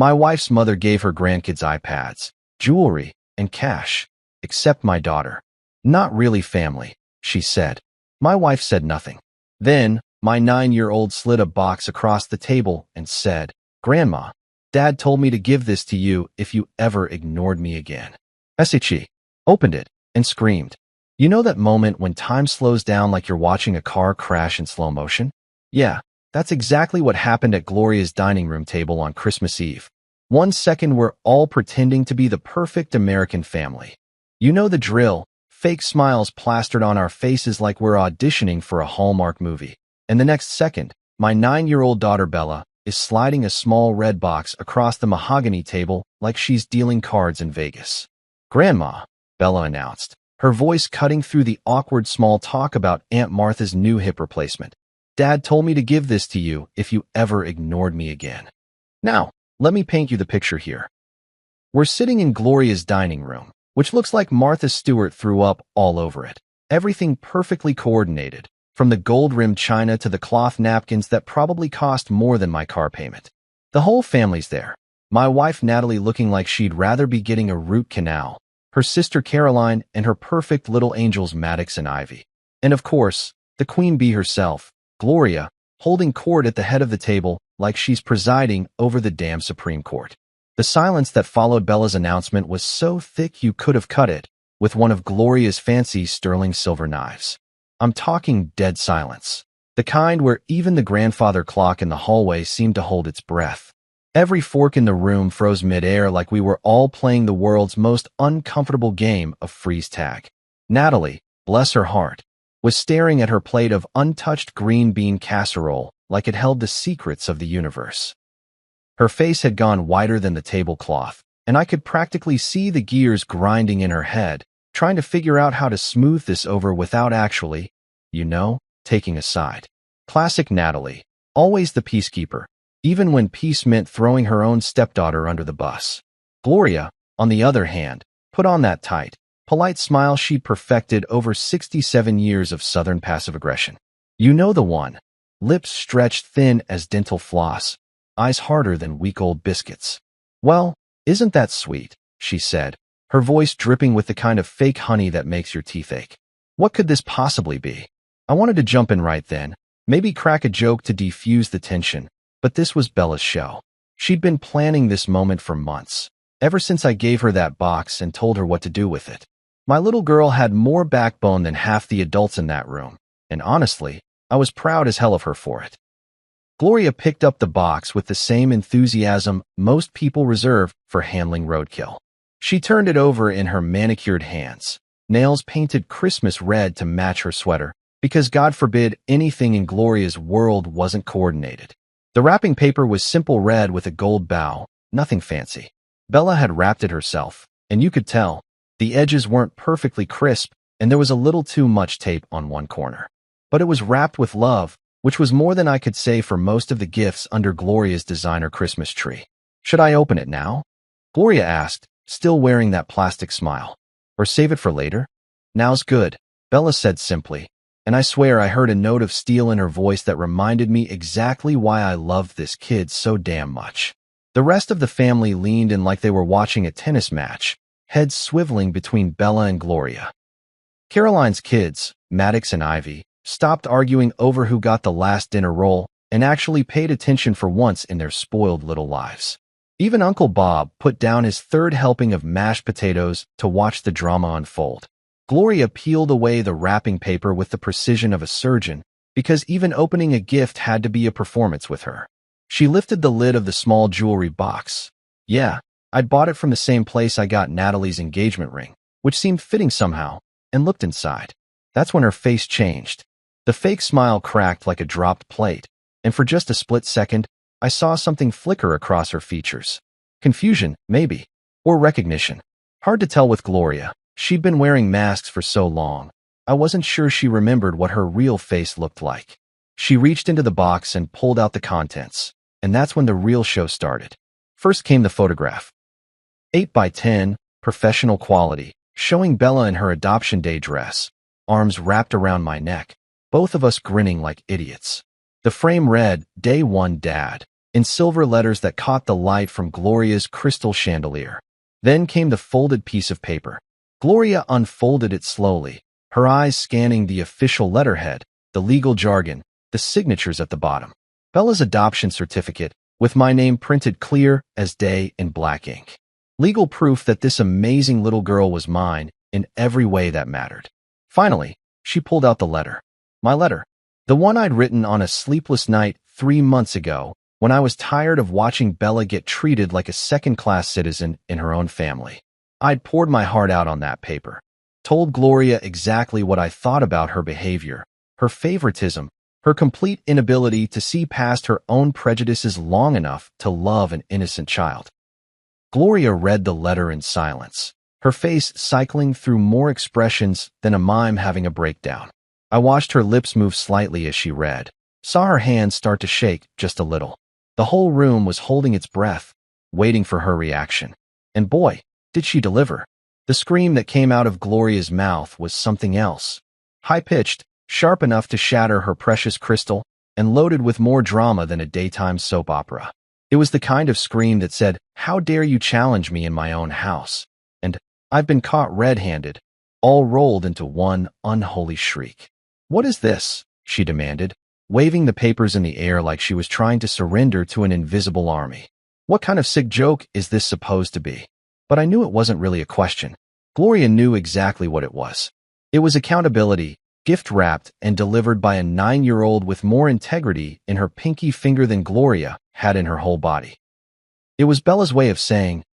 My wife's mother gave her grandkids iPads, jewelry, and cash, except my daughter. Not really family, she said. My wife said nothing. Then, my 9-year-old slid a box across the table and said, "Grandma, Dad told me to give this to you if you ever ignored me again." She opened it and screamed. You know that moment when time slows down like you're watching a car crash in slow motion? Yeah, that's exactly what happened at Gloria's dining room table on Christmas Eve. 1 second we're all pretending to be the perfect American family. You know the drill, fake smiles plastered on our faces like we're auditioning for a Hallmark movie. And the next second, my 9-year-old daughter Bella is sliding a small red box across the mahogany table like she's dealing cards in Vegas. "Grandma," Bella announced, her voice cutting through the awkward small talk about Aunt Martha's new hip replacement. "Dad told me to give this to you if you ever ignored me again." Now, let me paint you the picture here. We're sitting in Gloria's dining room, which looks like Martha Stewart threw up all over it. Everything perfectly coordinated, from the gold-rimmed china to the cloth napkins that probably cost more than my car payment. The whole family's there. My wife Natalie looking like she'd rather be getting a root canal, her sister Caroline and her perfect little angels Maddox and Ivy. And of course, the queen bee herself, Gloria, holding court at the head of the table like she's presiding over the damn Supreme Court. The silence that followed Bella's announcement was so thick you could have cut it with one of Gloria's fancy sterling silver knives. I'm talking dead silence. The kind where even the grandfather clock in the hallway seemed to hold its breath. Every fork in the room froze mid-air like we were all playing the world's most uncomfortable game of freeze tag. Natalie, bless her heart, was staring at her plate of untouched green bean casserole like it held the secrets of the universe. Her face had gone whiter than the tablecloth, and I could practically see the gears grinding in her head, trying to figure out how to smooth this over without actually, taking a side. Classic Natalie, always the peacekeeper, even when peace meant throwing her own stepdaughter under the bus. Gloria, on the other hand, put on that tight, polite smile she'd perfected over 67 years of Southern passive aggression. You know the one. Lips stretched thin as dental floss, eyes harder than week-old biscuits. "Well, isn't that sweet?" she said, her voice dripping with the kind of fake honey that makes your teeth ache. What could this possibly be? I wanted to jump in right then, maybe crack a joke to defuse the tension, but this was Bella's show. She'd been planning this moment for months, ever since I gave her that box and told her what to do with it. My little girl had more backbone than half the adults in that room, and honestly, I was proud as hell of her for it. Gloria picked up the box with the same enthusiasm most people reserve for handling roadkill. She turned it over in her manicured hands, nails painted Christmas red to match her sweater, because God forbid anything in Gloria's world wasn't coordinated. The wrapping paper was simple red with a gold bow, nothing fancy. Bella had wrapped it herself, and you could tell. The edges weren't perfectly crisp, and there was a little too much tape on one corner. But it was wrapped with love, which was more than I could say for most of the gifts under Gloria's designer Christmas tree. "Should I open it now?" Gloria asked, still wearing that plastic smile. "Or save it for later?" "Now's good," Bella said simply, and I swear I heard a note of steel in her voice that reminded me exactly why I loved this kid so damn much. The rest of the family leaned in like they were watching a tennis match, heads swiveling between Bella and Gloria. Caroline's kids, Maddox and Ivy, stopped arguing over who got the last dinner roll and actually paid attention for once in their spoiled little lives. Even Uncle Bob put down his third helping of mashed potatoes to watch the drama unfold. Gloria peeled away the wrapping paper with the precision of a surgeon, because even opening a gift had to be a performance with her. She lifted the lid of the small jewelry box. Yeah, I'd bought it from the same place I got Natalie's engagement ring, which seemed fitting somehow, and looked inside. That's when her face changed. The fake smile cracked like a dropped plate, and for just a split second, I saw something flicker across her features. Confusion, maybe, or recognition. Hard to tell with Gloria. She'd been wearing masks for so long, I wasn't sure she remembered what her real face looked like. She reached into the box and pulled out the contents, and that's when the real show started. First came the photograph. 8 by 10, professional quality, showing Bella in her adoption day dress, arms wrapped around my neck, both of us grinning like idiots. The frame read, "Day 1 Dad," in silver letters that caught the light from Gloria's crystal chandelier. Then came the folded piece of paper. Gloria unfolded it slowly, her eyes scanning the official letterhead, the legal jargon, the signatures at the bottom. Bella's adoption certificate, with my name printed clear as day in black ink. Legal proof that this amazing little girl was mine in every way that mattered. Finally, she pulled out the letter. My letter. The one I'd written on a sleepless night 3 months ago when I was tired of watching Bella get treated like a second-class citizen in her own family. I'd poured my heart out on that paper, told Gloria exactly what I thought about her behavior, her favoritism, her complete inability to see past her own prejudices long enough to love an innocent child. Gloria read the letter in silence, her face cycling through more expressions than a mime having a breakdown. I watched her lips move slightly as she read, saw her hands start to shake just a little. The whole room was holding its breath, waiting for her reaction. And boy, did she deliver. The scream that came out of Gloria's mouth was something else. High-pitched, sharp enough to shatter her precious crystal, and loaded with more drama than a daytime soap opera. It was the kind of scream that said, "How dare you challenge me in my own house?" And "I've been caught red-handed," all rolled into one unholy shriek. "What is this?" she demanded, waving the papers in the air like she was trying to surrender to an invisible army. "What kind of sick joke is this supposed to be?" But I knew it wasn't really a question. Gloria knew exactly what it was. It was accountability, gift-wrapped and delivered by a 9-year-old with more integrity in her pinky finger than Gloria had in her whole body. It was Bella's way of saying,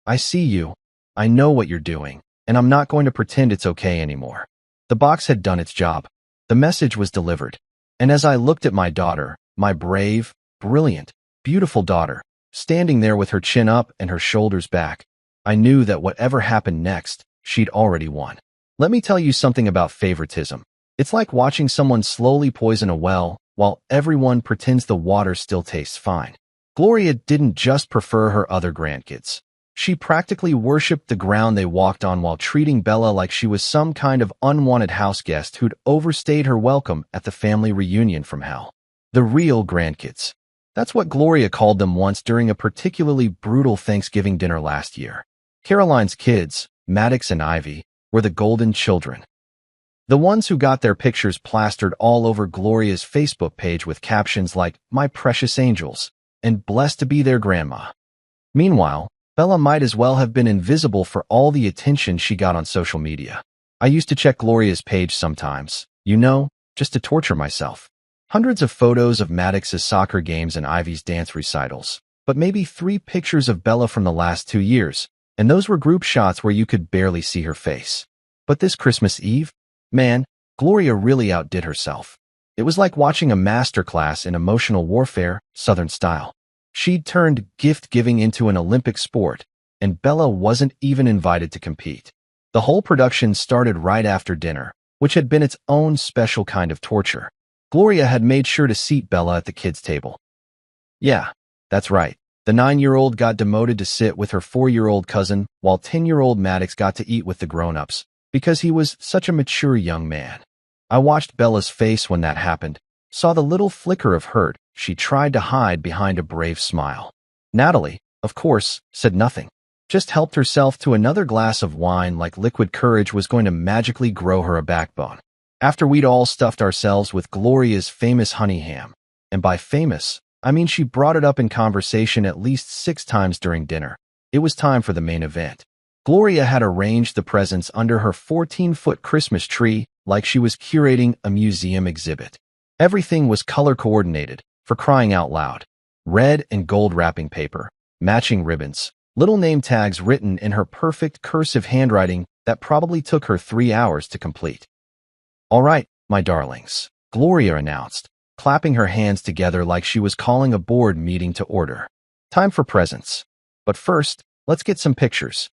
"I see you, I know what you're doing, and I'm not going to pretend it's okay anymore." The box had done its job. The message was delivered. And as I looked at my daughter, my brave, brilliant, beautiful daughter, standing there with her chin up and her shoulders back, I knew that whatever happened next, she'd already won. Let me tell you something about favoritism. It's like watching someone slowly poison a well while everyone pretends the water still tastes fine. Gloria didn't just prefer her other grandkids. She practically worshipped the ground they walked on while treating Bella like she was some kind of unwanted house guest who'd overstayed her welcome at the family reunion from hell. The real grandkids. That's what Gloria called them once during a particularly brutal Thanksgiving dinner last year. Caroline's kids, Maddox and Ivy, were the golden children. The ones who got their pictures plastered all over Gloria's Facebook page with captions like, "My precious angels," and "Blessed to be their grandma." Meanwhile, Bella might as well have been invisible for all the attention she got on social media. I used to check Gloria's page sometimes, just to torture myself. Hundreds of photos of Maddox's soccer games and Ivy's dance recitals, but maybe 3 pictures of Bella from the last 2 years, and those were group shots where you could barely see her face. But this Christmas Eve, man, Gloria really outdid herself. It was like watching a masterclass in emotional warfare, Southern style. She'd turned gift-giving into an Olympic sport, and Bella wasn't even invited to compete. The whole production started right after dinner, which had been its own special kind of torture. Gloria had made sure to seat Bella at the kids' table. Yeah, that's right. The 9-year-old got demoted to sit with her 4-year-old cousin, while 10-year-old Maddox got to eat with the grown-ups, because he was such a mature young man. I watched Bella's face when that happened, saw the little flicker of hurt she tried to hide behind a brave smile. Natalie, of course, said nothing, just helped herself to another glass of wine like liquid courage was going to magically grow her a backbone. After we'd all stuffed ourselves with Gloria's famous honey ham, and by famous, I mean she brought it up in conversation at least 6 times during dinner, it was time for the main event. Gloria had arranged the presents under her 14-foot Christmas tree like she was curating a museum exhibit. Everything was color-coordinated, for crying out loud. Red and gold wrapping paper, matching ribbons, little name tags written in her perfect cursive handwriting that probably took her 3 hours to complete. "All right, my darlings," Gloria announced, clapping her hands together like she was calling a board meeting to order. "Time for presents. But first, let's get some pictures."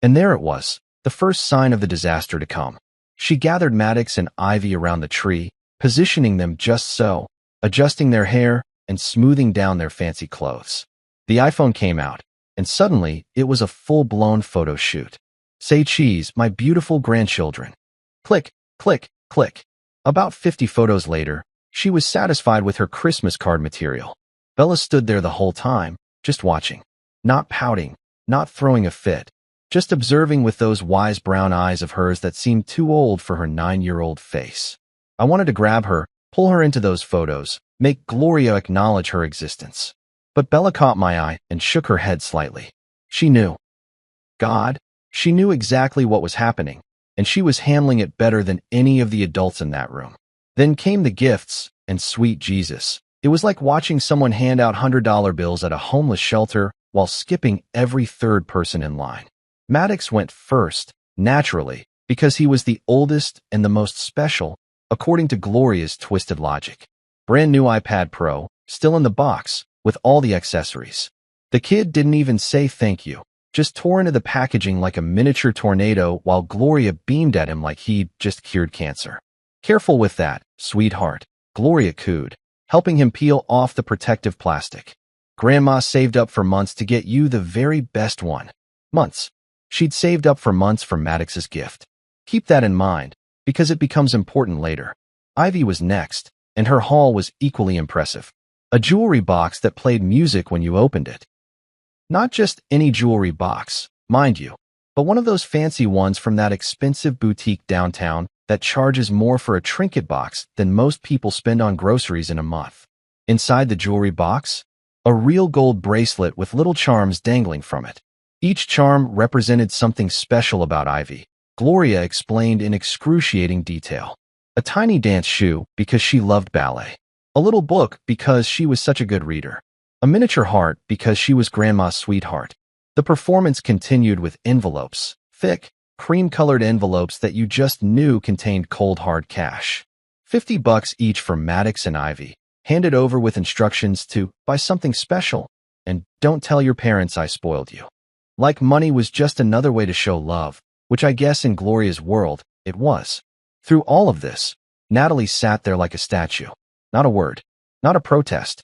And there it was, the first sign of the disaster to come. She gathered Maddox and Ivy around the tree, positioning them just so, adjusting their hair and smoothing down their fancy clothes. The iPhone came out, and suddenly it was a full-blown photo shoot. "Say cheese, my beautiful grandchildren." Click, click, click. About 50 photos later, she was satisfied with her Christmas card material. Bella stood there the whole time, just watching. Not pouting, not throwing a fit, just observing with those wise brown eyes of hers that seemed too old for her 9-year-old face. I wanted to grab her, pull her into those photos, make Gloria acknowledge her existence. But Bella caught my eye and shook her head slightly. She knew. God, she knew exactly what was happening, and she was handling it better than any of the adults in that room. Then came the gifts, and sweet Jesus. It was like watching someone hand out $100 bills at a homeless shelter while skipping every third person in line. Maddox went first, naturally, because he was the oldest and the most special, according to Gloria's twisted logic. Brand new iPad Pro, still in the box, with all the accessories. The kid didn't even say thank you, just tore into the packaging like a miniature tornado while Gloria beamed at him like he'd just cured cancer. Careful with that, sweetheart, Gloria cooed, helping him peel off the protective plastic. Grandma saved up for months to get you the very best one. Months. She'd saved up for months for Maddox's gift. Keep that in mind, because it becomes important later. Ivy was next, and her haul was equally impressive. A jewelry box that played music when you opened it. Not just any jewelry box, mind you, but one of those fancy ones from that expensive boutique downtown that charges more for a trinket box than most people spend on groceries in a month. Inside the jewelry box, a real gold bracelet with little charms dangling from it. Each charm represented something special about Ivy. Gloria explained in excruciating detail. A tiny dance shoe because she loved ballet. A little book because she was such a good reader. A miniature heart because she was Grandma's sweetheart. The performance continued with envelopes, thick, cream-colored envelopes that you just knew contained cold hard cash. $50 each for Maddox and Ivy, handed over with instructions to buy something special, and don't tell your parents I spoiled you. Like money was just another way to show love, which I guess in Gloria's world, it was. Through all of this, Natalie sat there like a statue. Not a word, not a protest,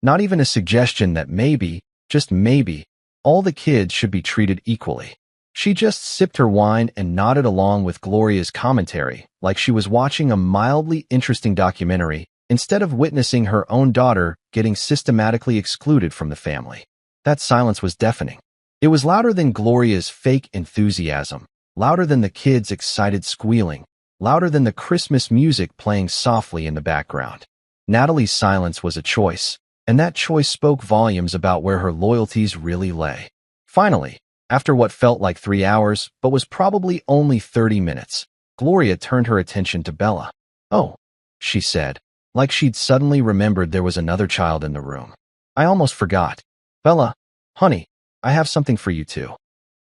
not even a suggestion that maybe, just maybe, all the kids should be treated equally. She just sipped her wine and nodded along with Gloria's commentary, like she was watching a mildly interesting documentary, instead of witnessing her own daughter getting systematically excluded from the family. That silence was deafening. It was louder than Gloria's fake enthusiasm, louder than the kids' excited squealing, louder than the Christmas music playing softly in the background. Natalie's silence was a choice, and that choice spoke volumes about where her loyalties really lay. Finally, after what felt like 3 hours, but was probably only 30 minutes, Gloria turned her attention to Bella. "Oh," she said, like she'd suddenly remembered there was another child in the room. "I almost forgot. Bella, honey, I have something for you too."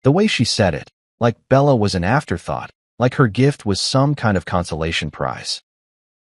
The way she said it, like Bella was an afterthought, like her gift was some kind of consolation prize,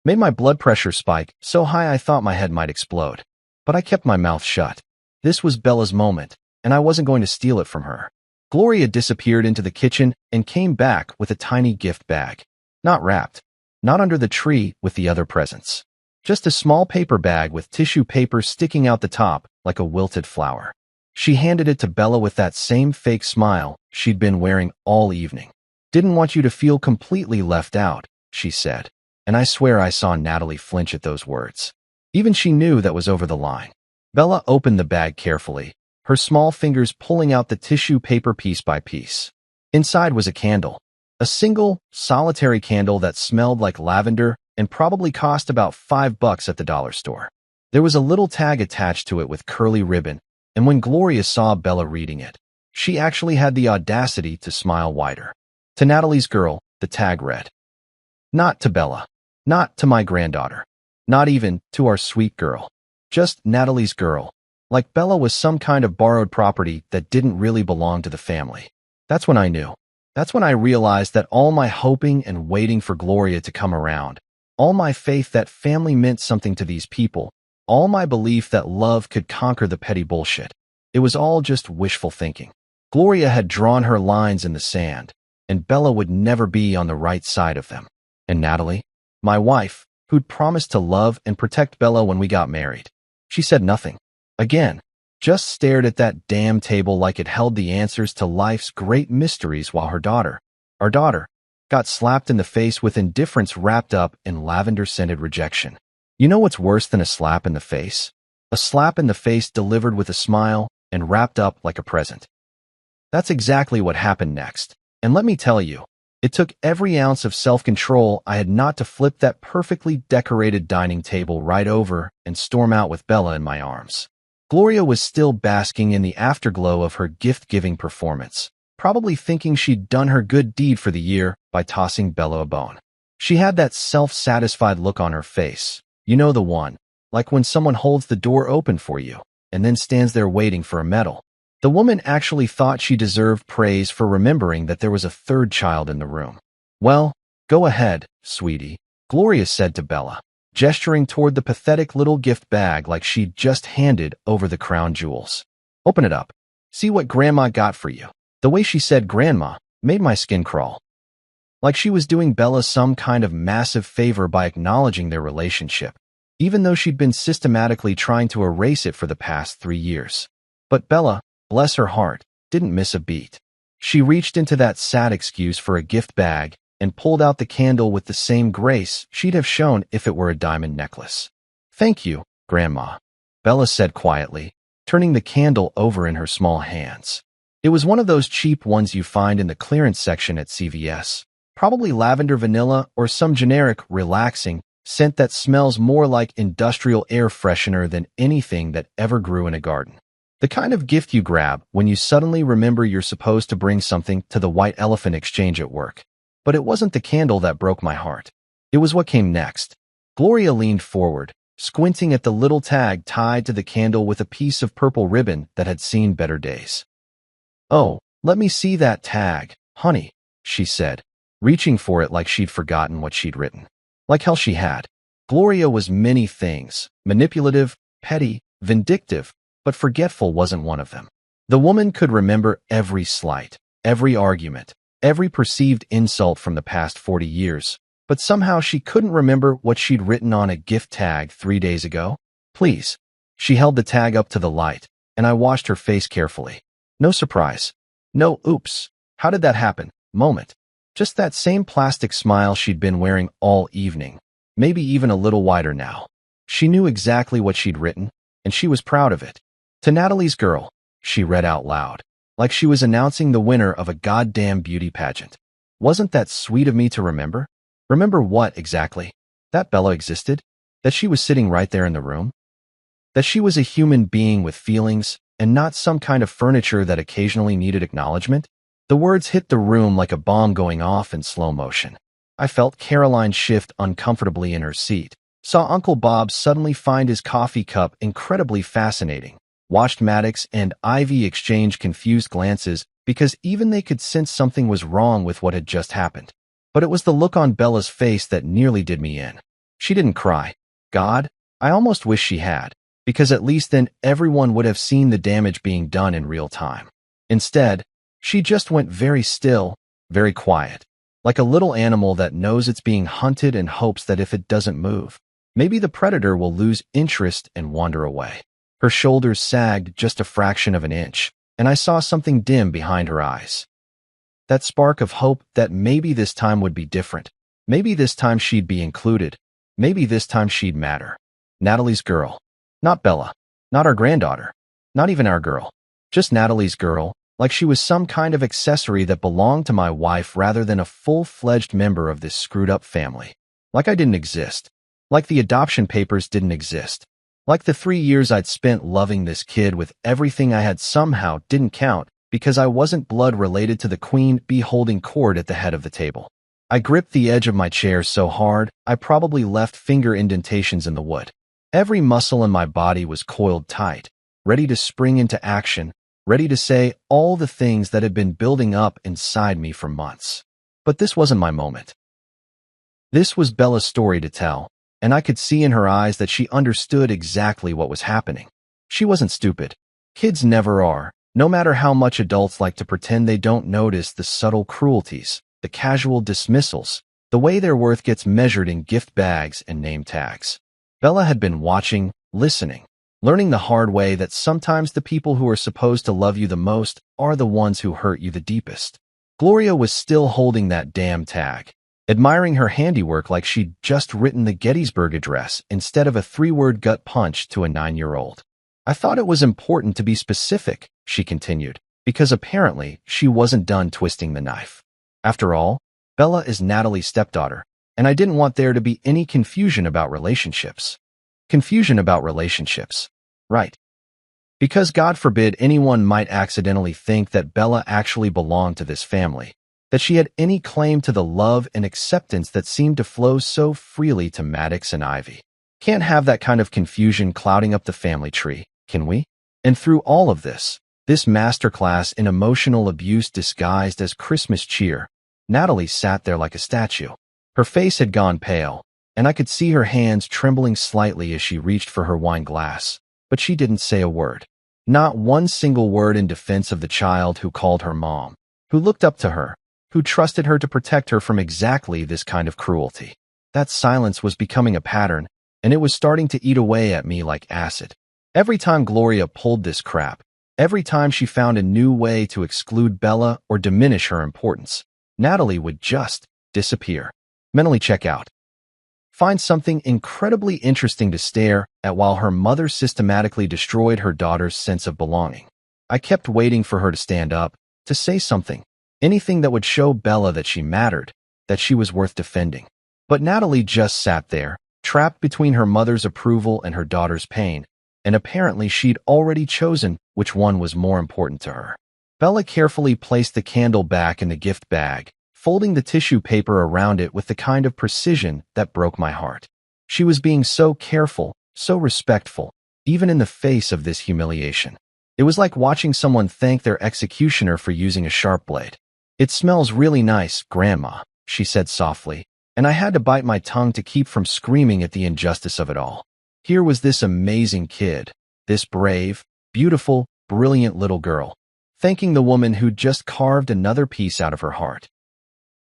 made my blood pressure spike so high I thought my head might explode. But I kept my mouth shut. This was Bella's moment, and I wasn't going to steal it from her. Gloria disappeared into the kitchen and came back with a tiny gift bag. Not wrapped, not under the tree with the other presents. Just a small paper bag with tissue paper sticking out the top like a wilted flower. She handed it to Bella with that same fake smile she'd been wearing all evening. "Didn't want you to feel completely left out," she said, and I swear I saw Natalie flinch at those words. Even she knew that was over the line. Bella opened the bag carefully, her small fingers pulling out the tissue paper piece by piece. Inside was a candle. A single, solitary candle that smelled like lavender and probably cost about $5 at the dollar store. There was a little tag attached to it with curly ribbon, and when Gloria saw Bella reading it, she actually had the audacity to smile wider. "To Natalie's girl," the tag read. Not to Bella. Not to my granddaughter. Not even to our sweet girl. Just Natalie's girl. Like Bella was some kind of borrowed property that didn't really belong to the family. That's when I knew. That's when I realized that all my hoping and waiting for Gloria to come around, all my faith that family meant something to these people, all my belief that love could conquer the petty bullshit, it was all just wishful thinking. Gloria had drawn her lines in the sand, and Bella would never be on the right side of them. And Natalie, my wife, who'd promised to love and protect Bella when we got married, she said nothing. Again, just stared at that damn table like it held the answers to life's great mysteries while her daughter, our daughter, got slapped in the face with indifference wrapped up in lavender-scented rejection. You know what's worse than a slap in the face? A slap in the face delivered with a smile and wrapped up like a present. That's exactly what happened next. And let me tell you, it took every ounce of self-control I had not to flip that perfectly decorated dining table right over and storm out with Bella in my arms. Gloria was still basking in the afterglow of her gift-giving performance, probably thinking she'd done her good deed for the year by tossing Bella a bone. She had that self-satisfied look on her face, you know the one, like when someone holds the door open for you and then stands there waiting for a medal. The woman actually thought she deserved praise for remembering that there was a third child in the room. Well, go ahead, sweetie, Gloria said to Bella, gesturing toward the pathetic little gift bag like she'd just handed over the crown jewels. Open it up. See what Grandma got for you. The way she said Grandma made my skin crawl. Like she was doing Bella some kind of massive favor by acknowledging their relationship, even though she'd been systematically trying to erase it for the past 3 years. But Bella, bless her heart, didn't miss a beat. She reached into that sad excuse for a gift bag and pulled out the candle with the same grace she'd have shown if it were a diamond necklace. Thank you, Grandma, Bella said quietly, turning the candle over in her small hands. It was one of those cheap ones you find in the clearance section at CVS, probably lavender vanilla or some generic, relaxing scent that smells more like industrial air freshener than anything that ever grew in a garden. The kind of gift you grab when you suddenly remember you're supposed to bring something to the white elephant exchange at work. But it wasn't the candle that broke my heart. It was what came next. Gloria leaned forward, squinting at the little tag tied to the candle with a piece of purple ribbon that had seen better days. Oh, let me see that tag, honey, she said, reaching for it like she'd forgotten what she'd written. Like hell she had. Gloria was many things, manipulative, petty, vindictive, but forgetful wasn't one of them. The woman could remember every slight, every argument, every perceived insult from the past 40 years, but somehow she couldn't remember what she'd written on a gift tag 3 days ago. Please. She held the tag up to the light, and I watched her face carefully. No surprise. No oops. How did that happen? Moment. Just that same plastic smile she'd been wearing all evening, maybe even a little wider now. She knew exactly what she'd written, and she was proud of it. To Natalie's girl, she read out loud, like she was announcing the winner of a goddamn beauty pageant. Wasn't that sweet of me to remember? Remember what, exactly? That Bella existed? That she was sitting right there in the room? That she was a human being with feelings, and not some kind of furniture that occasionally needed acknowledgement? The words hit the room like a bomb going off in slow motion. I felt Caroline shift uncomfortably in her seat, saw Uncle Bob suddenly find his coffee cup incredibly fascinating, watched Maddox and Ivy exchange confused glances because even they could sense something was wrong with what had just happened. But it was the look on Bella's face that nearly did me in. She didn't cry. God, I almost wish she had, because at least then everyone would have seen the damage being done in real time. Instead, she just went very still, very quiet, like a little animal that knows it's being hunted and hopes that if it doesn't move, maybe the predator will lose interest and wander away. Her shoulders sagged just a fraction of an inch, and I saw something dim behind her eyes. That spark of hope that maybe this time would be different. Maybe this time she'd be included. Maybe this time she'd matter. Natalie's girl. Not Bella. Not our granddaughter. Not even our girl. Just Natalie's girl, like she was some kind of accessory that belonged to my wife rather than a full-fledged member of this screwed-up family. Like I didn't exist. Like the adoption papers didn't exist. Like the 3 years I'd spent loving this kid with everything I had somehow didn't count because I wasn't blood related to the queen bee holding court at the head of the table. I gripped the edge of my chair so hard, I probably left finger indentations in the wood. Every muscle in my body was coiled tight, ready to spring into action, ready to say all the things that had been building up inside me for months. But this wasn't my moment. This was Bella's story to tell, and I could see in her eyes that she understood exactly what was happening. She wasn't stupid. Kids never are, no matter how much adults like to pretend they don't notice the subtle cruelties, the casual dismissals, the way their worth gets measured in gift bags and name tags. Bella had been watching, listening, learning the hard way that sometimes the people who are supposed to love you the most are the ones who hurt you the deepest. Gloria was still holding that damn tag, admiring her handiwork like she'd just written the Gettysburg Address instead of a three-word gut punch to a 9-year-old. I thought it was important to be specific, she continued, because apparently she wasn't done twisting the knife. After all, Bella is Natalie's stepdaughter, and I didn't want there to be any confusion about relationships. Confusion about relationships. Right. Because God forbid anyone might accidentally think that Bella actually belonged to this family, that she had any claim to the love and acceptance that seemed to flow so freely to Maddox and Ivy. Can't have that kind of confusion clouding up the family tree, can we? And through all of this masterclass in emotional abuse disguised as Christmas cheer, Natalie sat there like a statue. Her face had gone pale, and I could see her hands trembling slightly as she reached for her wine glass, but she didn't say a word. Not one single word in defense of the child who called her mom, who looked up to her, who trusted her to protect her from exactly this kind of cruelty. That silence was becoming a pattern, and it was starting to eat away at me like acid. Every time Gloria pulled this crap, every time she found a new way to exclude Bella or diminish her importance, Natalie would just disappear. Mentally check out. Find something incredibly interesting to stare at while her mother systematically destroyed her daughter's sense of belonging. I kept waiting for her to stand up, to say something, anything that would show Bella that she mattered, that she was worth defending. But Natalie just sat there, trapped between her mother's approval and her daughter's pain, and apparently she'd already chosen which one was more important to her. Bella carefully placed the candle back in the gift bag, folding the tissue paper around it with the kind of precision that broke my heart. She was being so careful, so respectful, even in the face of this humiliation. It was like watching someone thank their executioner for using a sharp blade. "It smells really nice, Grandma," she said softly, and I had to bite my tongue to keep from screaming at the injustice of it all. Here was this amazing kid, this brave, beautiful, brilliant little girl, thanking the woman who'd just carved another piece out of her heart.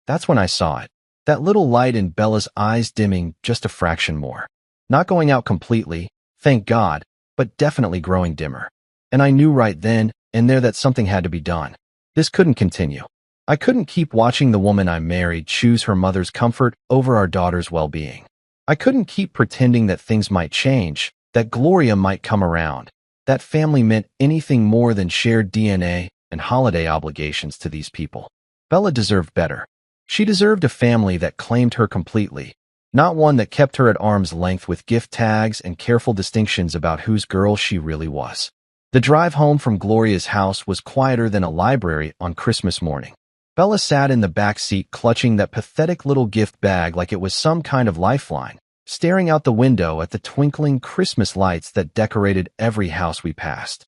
That's when I saw it. That little light in Bella's eyes dimming just a fraction more. Not going out completely, thank God, but definitely growing dimmer. And I knew right then and there that something had to be done. This couldn't continue. I couldn't keep watching the woman I married choose her mother's comfort over our daughter's well-being. I couldn't keep pretending that things might change, that Gloria might come around, that family meant anything more than shared DNA and holiday obligations to these people. Bella deserved better. She deserved a family that claimed her completely, not one that kept her at arm's length with gift tags and careful distinctions about whose girl she really was. The drive home from Gloria's house was quieter than a library on Christmas morning. Bella sat in the back seat clutching that pathetic little gift bag like it was some kind of lifeline, staring out the window at the twinkling Christmas lights that decorated every house we passed.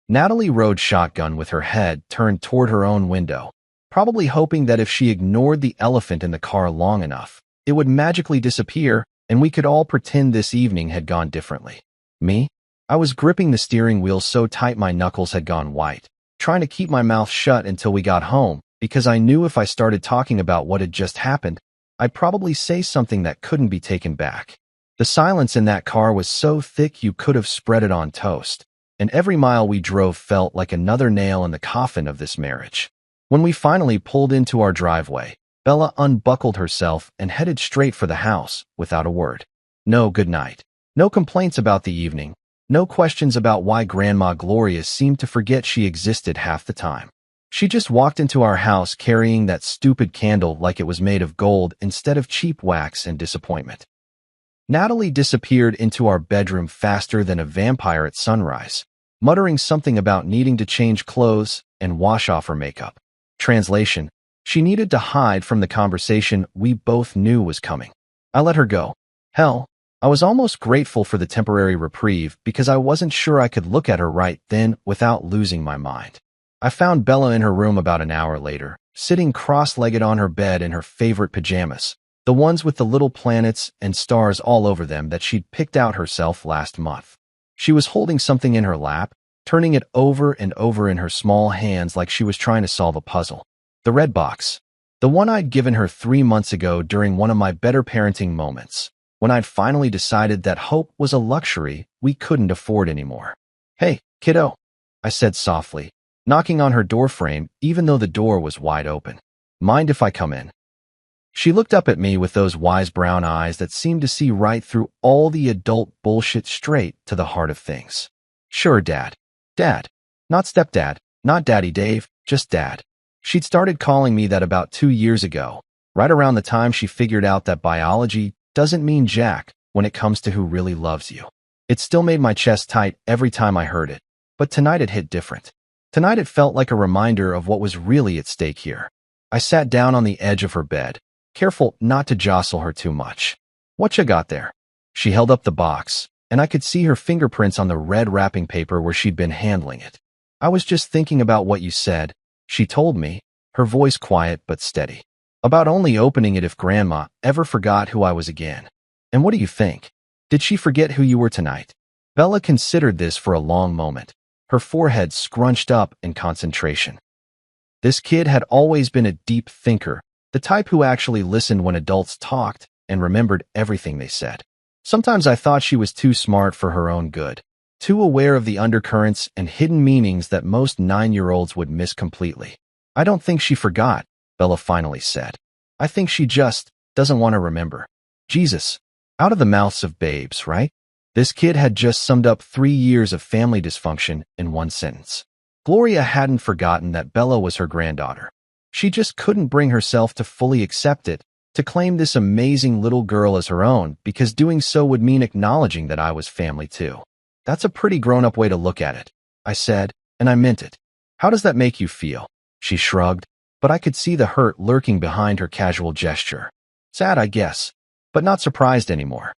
Natalie rode shotgun with her head turned toward her own window, probably hoping that if she ignored the elephant in the car long enough, it would magically disappear and we could all pretend this evening had gone differently. Me? I was gripping the steering wheel so tight my knuckles had gone white, trying to keep my mouth shut until we got home, because I knew if I started talking about what had just happened, I'd probably say something that couldn't be taken back. The silence in that car was so thick you could have spread it on toast, and every mile we drove felt like another nail in the coffin of this marriage. When we finally pulled into our driveway, Bella unbuckled herself and headed straight for the house without a word. No good night. No complaints about the evening. No questions about why Grandma Gloria seemed to forget she existed half the time. She just walked into our house carrying that stupid candle like it was made of gold instead of cheap wax and disappointment. Natalie disappeared into our bedroom faster than a vampire at sunrise, muttering something about needing to change clothes and wash off her makeup. Translation: she needed to hide from the conversation we both knew was coming. I let her go. Hell, I was almost grateful for the temporary reprieve because I wasn't sure I could look at her right then without losing my mind. I found Bella in her room about an hour later, sitting cross-legged on her bed in her favorite pajamas, the ones with the little planets and stars all over them that she'd picked out herself last month. She was holding something in her lap, turning it over and over in her small hands like she was trying to solve a puzzle. The red box. The one I'd given her 3 months ago during one of my better parenting moments, when I'd finally decided that hope was a luxury we couldn't afford anymore. "Hey, kiddo," I said softly, knocking on her doorframe even though the door was wide open. "Mind if I come in?" She looked up at me with those wise brown eyes that seemed to see right through all the adult bullshit straight to the heart of things. Sure, Dad. Dad. Not stepdad, not Daddy Dave, just Dad. She'd started calling me that about 2 years ago, right around the time she figured out that biology doesn't mean jack when it comes to who really loves you. It still made my chest tight every time I heard it, but tonight it hit different. Tonight it felt like a reminder of what was really at stake here. I sat down on the edge of her bed, careful not to jostle her too much. What you got there? She held up the box, and I could see her fingerprints on the red wrapping paper where she'd been handling it. I was just thinking about what you said, she told me, her voice quiet but steady. About only opening it if Grandma ever forgot who I was again. And what do you think? Did she forget who you were tonight? Bella considered this for a long moment, her forehead scrunched up in concentration. This kid had always been a deep thinker, the type who actually listened when adults talked and remembered everything they said. Sometimes I thought she was too smart for her own good, too aware of the undercurrents and hidden meanings that most 9-year-olds would miss completely. I don't think she forgot, Bella finally said. I think she just doesn't want to remember. Jesus, out of the mouths of babes, right? This kid had just summed up 3 years of family dysfunction in one sentence. Gloria hadn't forgotten that Bella was her granddaughter. She just couldn't bring herself to fully accept it, to claim this amazing little girl as her own, because doing so would mean acknowledging that I was family too. That's a pretty grown-up way to look at it, I said, and I meant it. How does that make you feel? She shrugged, but I could see the hurt lurking behind her casual gesture. Sad, I guess, but not surprised anymore.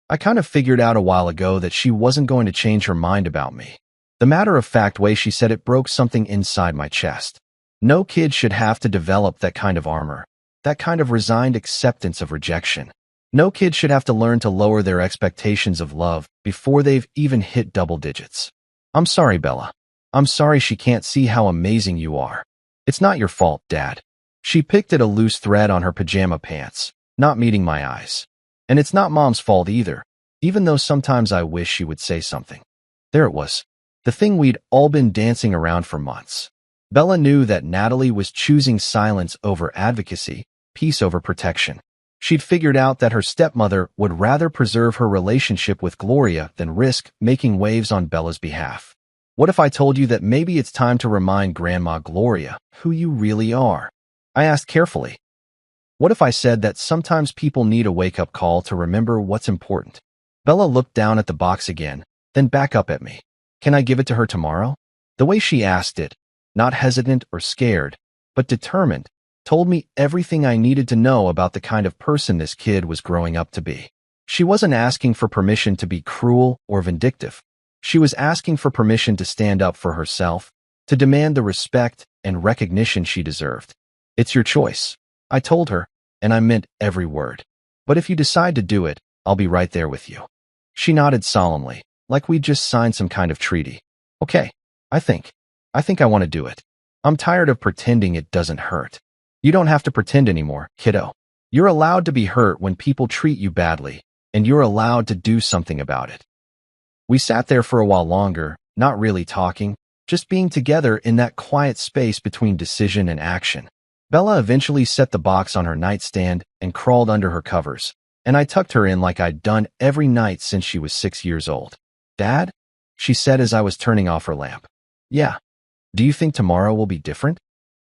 I kind of figured out a while ago that she wasn't going to change her mind about me. The matter-of-fact way she said it broke something inside my chest. No kid should have to develop that kind of armor, that kind of resigned acceptance of rejection. No kid should have to learn to lower their expectations of love before they've even hit double digits. I'm sorry, Bella. I'm sorry she can't see how amazing you are. It's not your fault, Dad. She picked at a loose thread on her pajama pants, not meeting my eyes. And it's not Mom's fault either, even though sometimes I wish she would say something. There it was. The thing we'd all been dancing around for months. Bella knew that Natalie was choosing silence over advocacy, peace over protection. She'd figured out that her stepmother would rather preserve her relationship with Gloria than risk making waves on Bella's behalf. What if I told you that maybe it's time to remind Grandma Gloria who you really are? I asked carefully. What if I said that sometimes people need a wake-up call to remember what's important? Bella looked down at the box again, then back up at me. Can I give it to her tomorrow? The way she asked it, not hesitant or scared, but determined, told me everything I needed to know about the kind of person this kid was growing up to be. She wasn't asking for permission to be cruel or vindictive. She was asking for permission to stand up for herself, to demand the respect and recognition she deserved. It's your choice, I told her, and I meant every word. But if you decide to do it, I'll be right there with you. She nodded solemnly, like we'd just signed some kind of treaty. Okay, I think I want to do it. I'm tired of pretending it doesn't hurt. You don't have to pretend anymore, kiddo. You're allowed to be hurt when people treat you badly, and you're allowed to do something about it. We sat there for a while longer, not really talking, just being together in that quiet space between decision and action. Bella eventually set the box on her nightstand and crawled under her covers, and I tucked her in like I'd done every night since she was 6 years old. Dad? She said as I was turning off her lamp. Yeah. Do you think tomorrow will be different?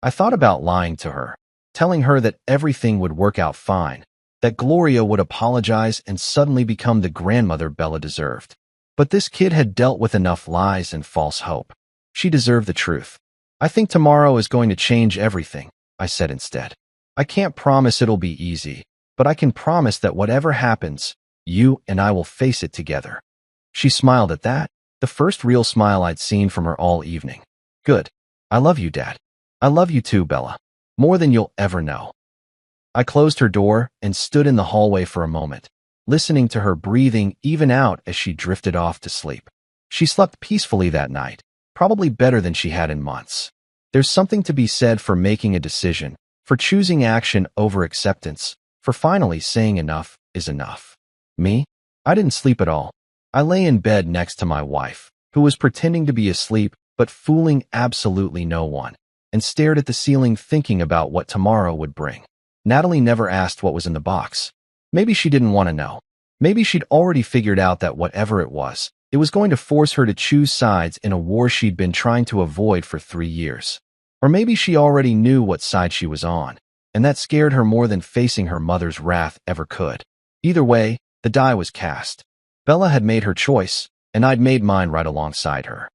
I thought about lying to her, telling her that everything would work out fine, that Gloria would apologize and suddenly become the grandmother Bella deserved. But this kid had dealt with enough lies and false hope. She deserved the truth. I think tomorrow is going to change everything, I said instead. I can't promise it'll be easy, but I can promise that whatever happens, you and I will face it together. She smiled at that, the first real smile I'd seen from her all evening. Good. I love you, Dad. I love you too, Bella. More than you'll ever know. I closed her door and stood in the hallway for a moment, listening to her breathing even out as she drifted off to sleep. She slept peacefully that night, probably better than she had in months. There's something to be said for making a decision, for choosing action over acceptance, for finally saying enough is enough. Me? I didn't sleep at all. I lay in bed next to my wife, who was pretending to be asleep but fooling absolutely no one, and stared at the ceiling thinking about what tomorrow would bring. Natalie never asked what was in the box. Maybe she didn't want to know. Maybe she'd already figured out that whatever it was going to force her to choose sides in a war she'd been trying to avoid for 3 years. Or maybe she already knew what side she was on, and that scared her more than facing her mother's wrath ever could. Either way, the die was cast. Bella had made her choice, and I'd made mine right alongside her.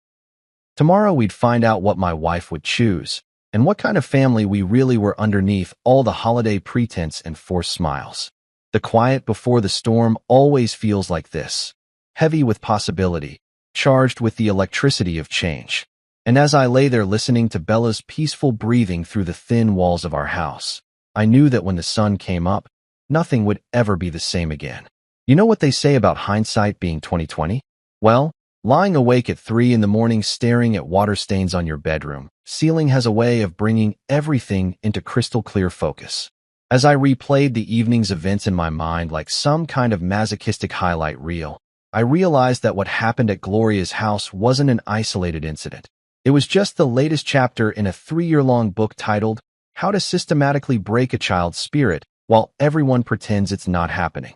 Tomorrow we'd find out what my wife would choose, and what kind of family we really were underneath all the holiday pretense and forced smiles. The quiet before the storm always feels like this, heavy with possibility, charged with the electricity of change. And as I lay there listening to Bella's peaceful breathing through the thin walls of our house, I knew that when the sun came up, nothing would ever be the same again. You know what they say about hindsight being 20/20? Well, lying awake at 3 in the morning staring at water stains on your bedroom ceiling has a way of bringing everything into crystal clear focus. As I replayed the evening's events in my mind like some kind of masochistic highlight reel, I realized that what happened at Gloria's house wasn't an isolated incident. It was just the latest chapter in a 3-year-long book titled, How to Systematically Break a Child's Spirit While Everyone Pretends It's Not Happening.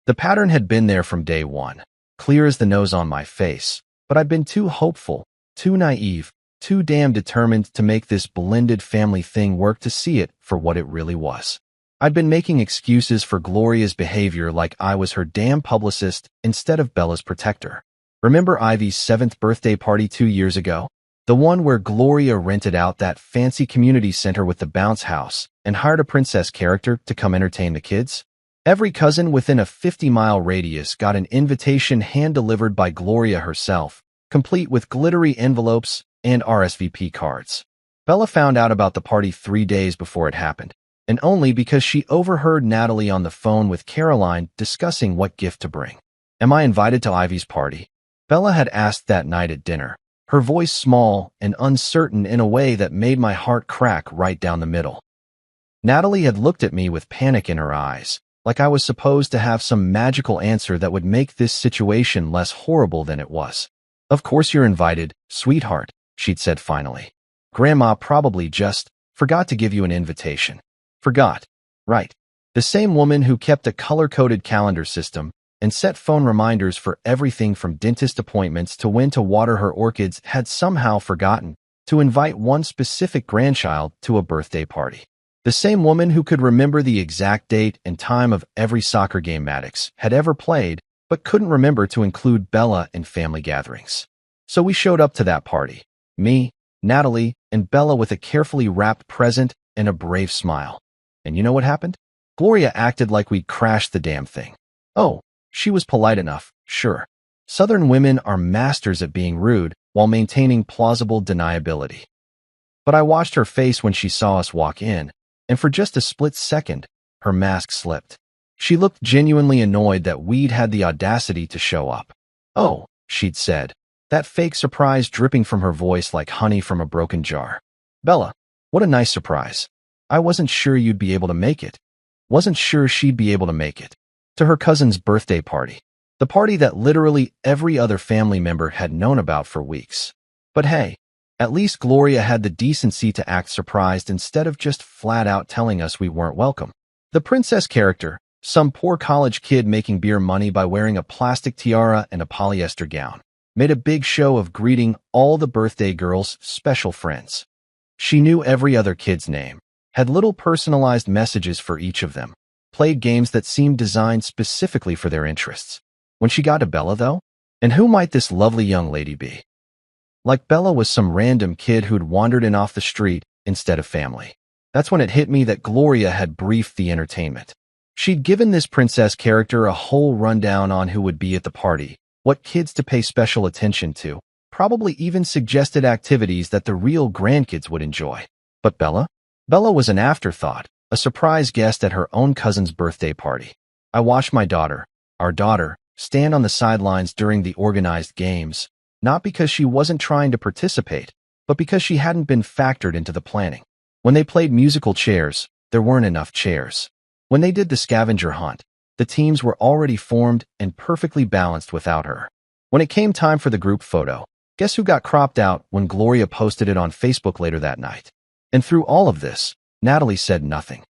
The pattern had been there from day one, clear as the nose on my face, but I'd been too hopeful, too naive, too damn determined to make this blended family thing work to see it for what it really was. I'd been making excuses for Gloria's behavior like I was her damn publicist instead of Bella's protector. Remember Ivy's 7th birthday party 2 years ago? The one where Gloria rented out that fancy community center with the bounce house and hired a princess character to come entertain the kids? Every cousin within a 50-mile radius got an invitation hand-delivered by Gloria herself, complete with glittery envelopes and RSVP cards. Bella found out about the party 3 days before it happened, and only because she overheard Natalie on the phone with Caroline discussing what gift to bring. Am I invited to Ivy's party? Bella had asked that night at dinner, her voice small and uncertain in a way that made my heart crack right down the middle. Natalie had looked at me with panic in her eyes, like I was supposed to have some magical answer that would make this situation less horrible than it was. Of course you're invited, sweetheart, she'd said finally. Grandma probably just forgot to give you an invitation. Forgot. Right. The same woman who kept a color-coded calendar system and set phone reminders for everything from dentist appointments to when to water her orchids had somehow forgotten to invite one specific grandchild to a birthday party. The same woman who could remember the exact date and time of every soccer game Maddox had ever played, but couldn't remember to include Bella in family gatherings. So we showed up to that party. Me, Natalie, and Bella with a carefully wrapped present and a brave smile. And you know what happened? Gloria acted like we'd crashed the damn thing. Oh, she was polite enough, sure. Southern women are masters at being rude while maintaining plausible deniability. But I watched her face when she saw us walk in, and for just a split second, her mask slipped. She looked genuinely annoyed that we'd had the audacity to show up. Oh, she'd said, that fake surprise dripping from her voice like honey from a broken jar. Bella, what a nice surprise. I wasn't sure you'd be able to make it. Wasn't sure she'd be able to make it. To her cousin's birthday party. The party that literally every other family member had known about for weeks. But hey, at least Gloria had the decency to act surprised instead of just flat out telling us we weren't welcome. The princess character, some poor college kid making beer money by wearing a plastic tiara and a polyester gown, made a big show of greeting all the birthday girls' special friends. She knew every other kid's name, had little personalized messages for each of them, played games that seemed designed specifically for their interests. When she got to Bella, though, and who might this lovely young lady be? Like Bella was some random kid who'd wandered in off the street instead of family. That's when it hit me that Gloria had briefed the entertainment. She'd given this princess character a whole rundown on who would be at the party, what kids to pay special attention to, probably even suggested activities that the real grandkids would enjoy. But Bella? Bella was an afterthought, a surprise guest at her own cousin's birthday party. I watched my daughter, our daughter, stand on the sidelines during the organized games, not because she wasn't trying to participate, but because she hadn't been factored into the planning. When they played musical chairs, there weren't enough chairs. When they did the scavenger hunt, the teams were already formed and perfectly balanced without her. When it came time for the group photo, guess who got cropped out when Gloria posted it on Facebook later that night? And through all of this, Natalie said nothing.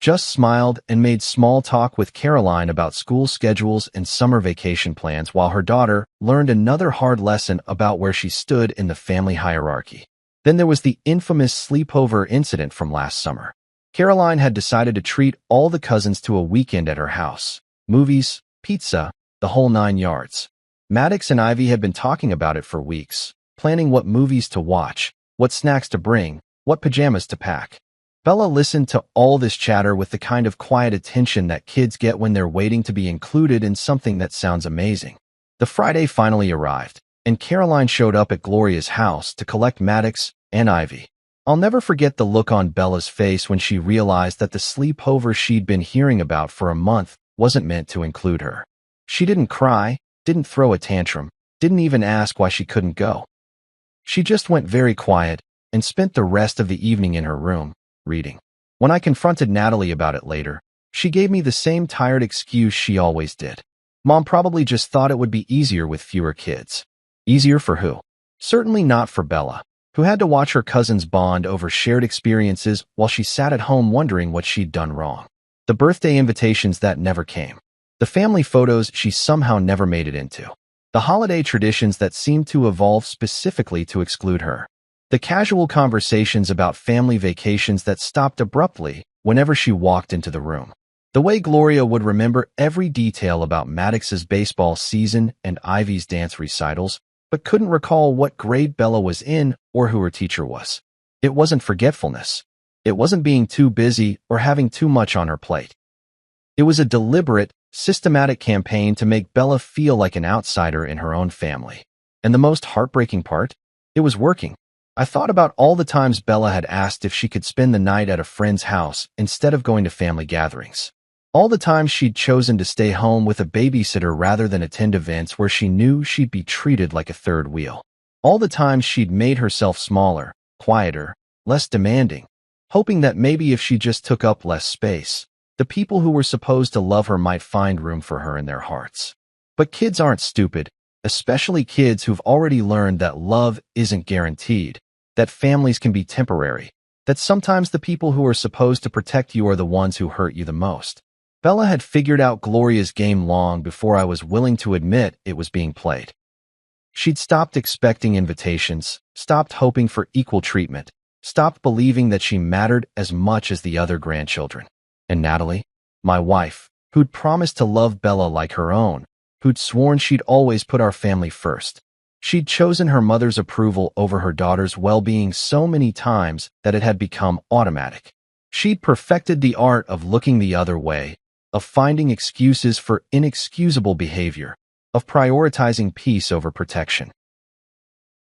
just smiled and made small talk with Caroline about school schedules and summer vacation plans while her daughter learned another hard lesson about where she stood in the family hierarchy. Then there was the infamous sleepover incident from last summer. Caroline had decided to treat all the cousins to a weekend at her house. Movies, pizza, the whole 9 yards. Maddox and Ivy had been talking about it for weeks, planning what movies to watch, what snacks to bring, what pajamas to pack. Bella listened to all this chatter with the kind of quiet attention that kids get when they're waiting to be included in something that sounds amazing. The Friday finally arrived, and Caroline showed up at Gloria's house to collect Maddox and Ivy. I'll never forget the look on Bella's face when she realized that the sleepover she'd been hearing about for a month wasn't meant to include her. She didn't cry, didn't throw a tantrum, didn't even ask why she couldn't go. She just went very quiet and spent the rest of the evening in her room, reading. When I confronted Natalie about it later, she gave me the same tired excuse she always did. Mom probably just thought it would be easier with fewer kids. Easier for who? Certainly not for Bella, who had to watch her cousins bond over shared experiences while she sat at home wondering what she'd done wrong. The birthday invitations that never came. The family photos she somehow never made it into. The holiday traditions that seemed to evolve specifically to exclude her. The casual conversations about family vacations that stopped abruptly whenever she walked into the room. The way Gloria would remember every detail about Maddox's baseball season and Ivy's dance recitals, but couldn't recall what grade Bella was in or who her teacher was. It wasn't forgetfulness. It wasn't being too busy or having too much on her plate. It was a deliberate, systematic campaign to make Bella feel like an outsider in her own family. And the most heartbreaking part? It was working. I thought about all the times Bella had asked if she could spend the night at a friend's house instead of going to family gatherings. All the times she'd chosen to stay home with a babysitter rather than attend events where she knew she'd be treated like a third wheel. All the times she'd made herself smaller, quieter, less demanding, hoping that maybe if she just took up less space, the people who were supposed to love her might find room for her in their hearts. But kids aren't stupid, especially kids who've already learned that love isn't guaranteed, that families can be temporary, that sometimes the people who are supposed to protect you are the ones who hurt you the most. Bella had figured out Gloria's game long before I was willing to admit it was being played. She'd stopped expecting invitations, stopped hoping for equal treatment, stopped believing that she mattered as much as the other grandchildren. And Natalie, my wife, who'd promised to love Bella like her own, who'd sworn she'd always put our family first. She'd chosen her mother's approval over her daughter's well-being so many times that it had become automatic. She'd perfected the art of looking the other way, of finding excuses for inexcusable behavior, of prioritizing peace over protection.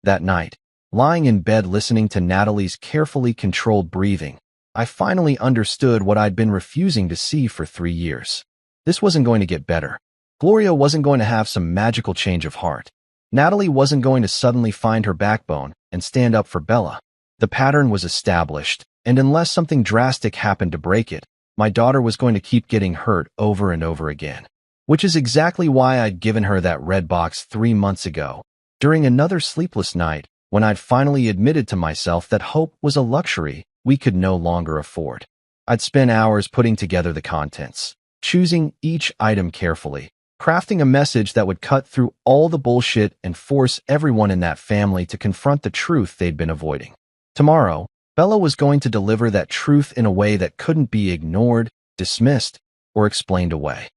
That night, lying in bed listening to Natalie's carefully controlled breathing, I finally understood what I'd been refusing to see for 3 years. This wasn't going to get better. Gloria wasn't going to have some magical change of heart. Natalie wasn't going to suddenly find her backbone and stand up for Bella. The pattern was established, and unless something drastic happened to break it, my daughter was going to keep getting hurt over and over again. Which is exactly why I'd given her that red box 3 months ago, during another sleepless night when I'd finally admitted to myself that hope was a luxury we could no longer afford. I'd spent hours putting together the contents, choosing each item carefully, crafting a message that would cut through all the bullshit and force everyone in that family to confront the truth they'd been avoiding. Tomorrow, Bella was going to deliver that truth in a way that couldn't be ignored, dismissed, or explained away.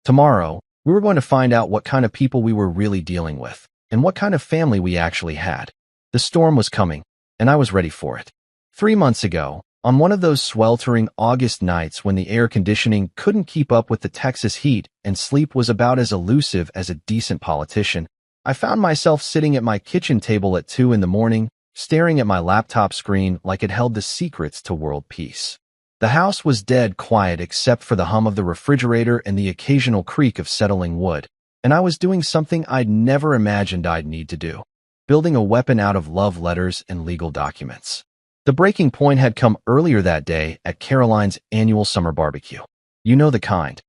Tomorrow, we were going to find out what kind of people we were really dealing with, and what kind of family we actually had. The storm was coming, and I was ready for it. 3 months ago, on one of those sweltering August nights when the air conditioning couldn't keep up with the Texas heat and sleep was about as elusive as a decent politician, I found myself sitting at my kitchen table at 2 in the morning, staring at my laptop screen like it held the secrets to world peace. The house was dead quiet except for the hum of the refrigerator and the occasional creak of settling wood, and I was doing something I'd never imagined I'd need to do, building a weapon out of love letters and legal documents. The breaking point had come earlier that day at Caroline's annual summer barbecue. You know the kind.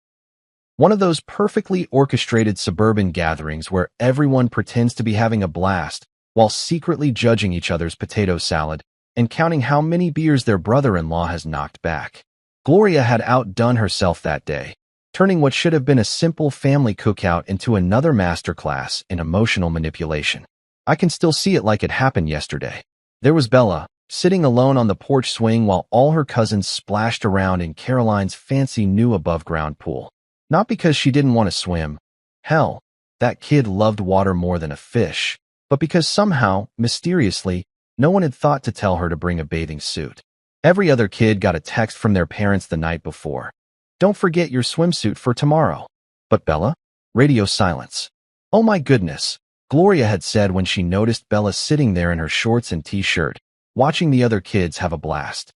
One of those perfectly orchestrated suburban gatherings where everyone pretends to be having a blast while secretly judging each other's potato salad and counting how many beers their brother-in-law has knocked back. Gloria had outdone herself that day, turning what should have been a simple family cookout into another masterclass in emotional manipulation. I can still see it like it happened yesterday. There was Bella, sitting alone on the porch swing while all her cousins splashed around in Caroline's fancy new above-ground pool. Not because she didn't want to swim. Hell, that kid loved water more than a fish. But because somehow, mysteriously, no one had thought to tell her to bring a bathing suit. Every other kid got a text from their parents the night before. Don't forget your swimsuit for tomorrow. But Bella? Radio silence. Oh my goodness, Gloria had said when she noticed Bella sitting there in her shorts and t-shirt, watching the other kids have a blast.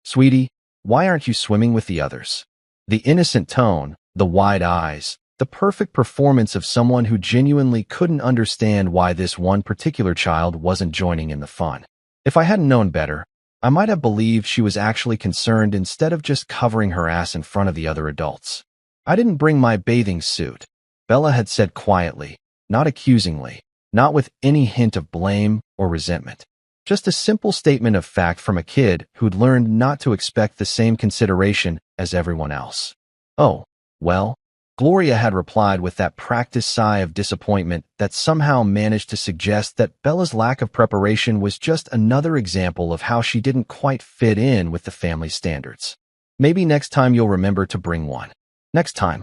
Sweetie, why aren't you swimming with the others? The innocent tone, the wide eyes, the perfect performance of someone who genuinely couldn't understand why this one particular child wasn't joining in the fun. If I hadn't known better, I might have believed she was actually concerned instead of just covering her ass in front of the other adults. I didn't bring my bathing suit, Bella had said quietly, not accusingly, not with any hint of blame or resentment. Just a simple statement of fact from a kid who'd learned not to expect the same consideration as everyone else. Oh, well, Gloria had replied with that practiced sigh of disappointment that somehow managed to suggest that Bella's lack of preparation was just another example of how she didn't quite fit in with the family standards. Maybe next time you'll remember to bring one. Next time.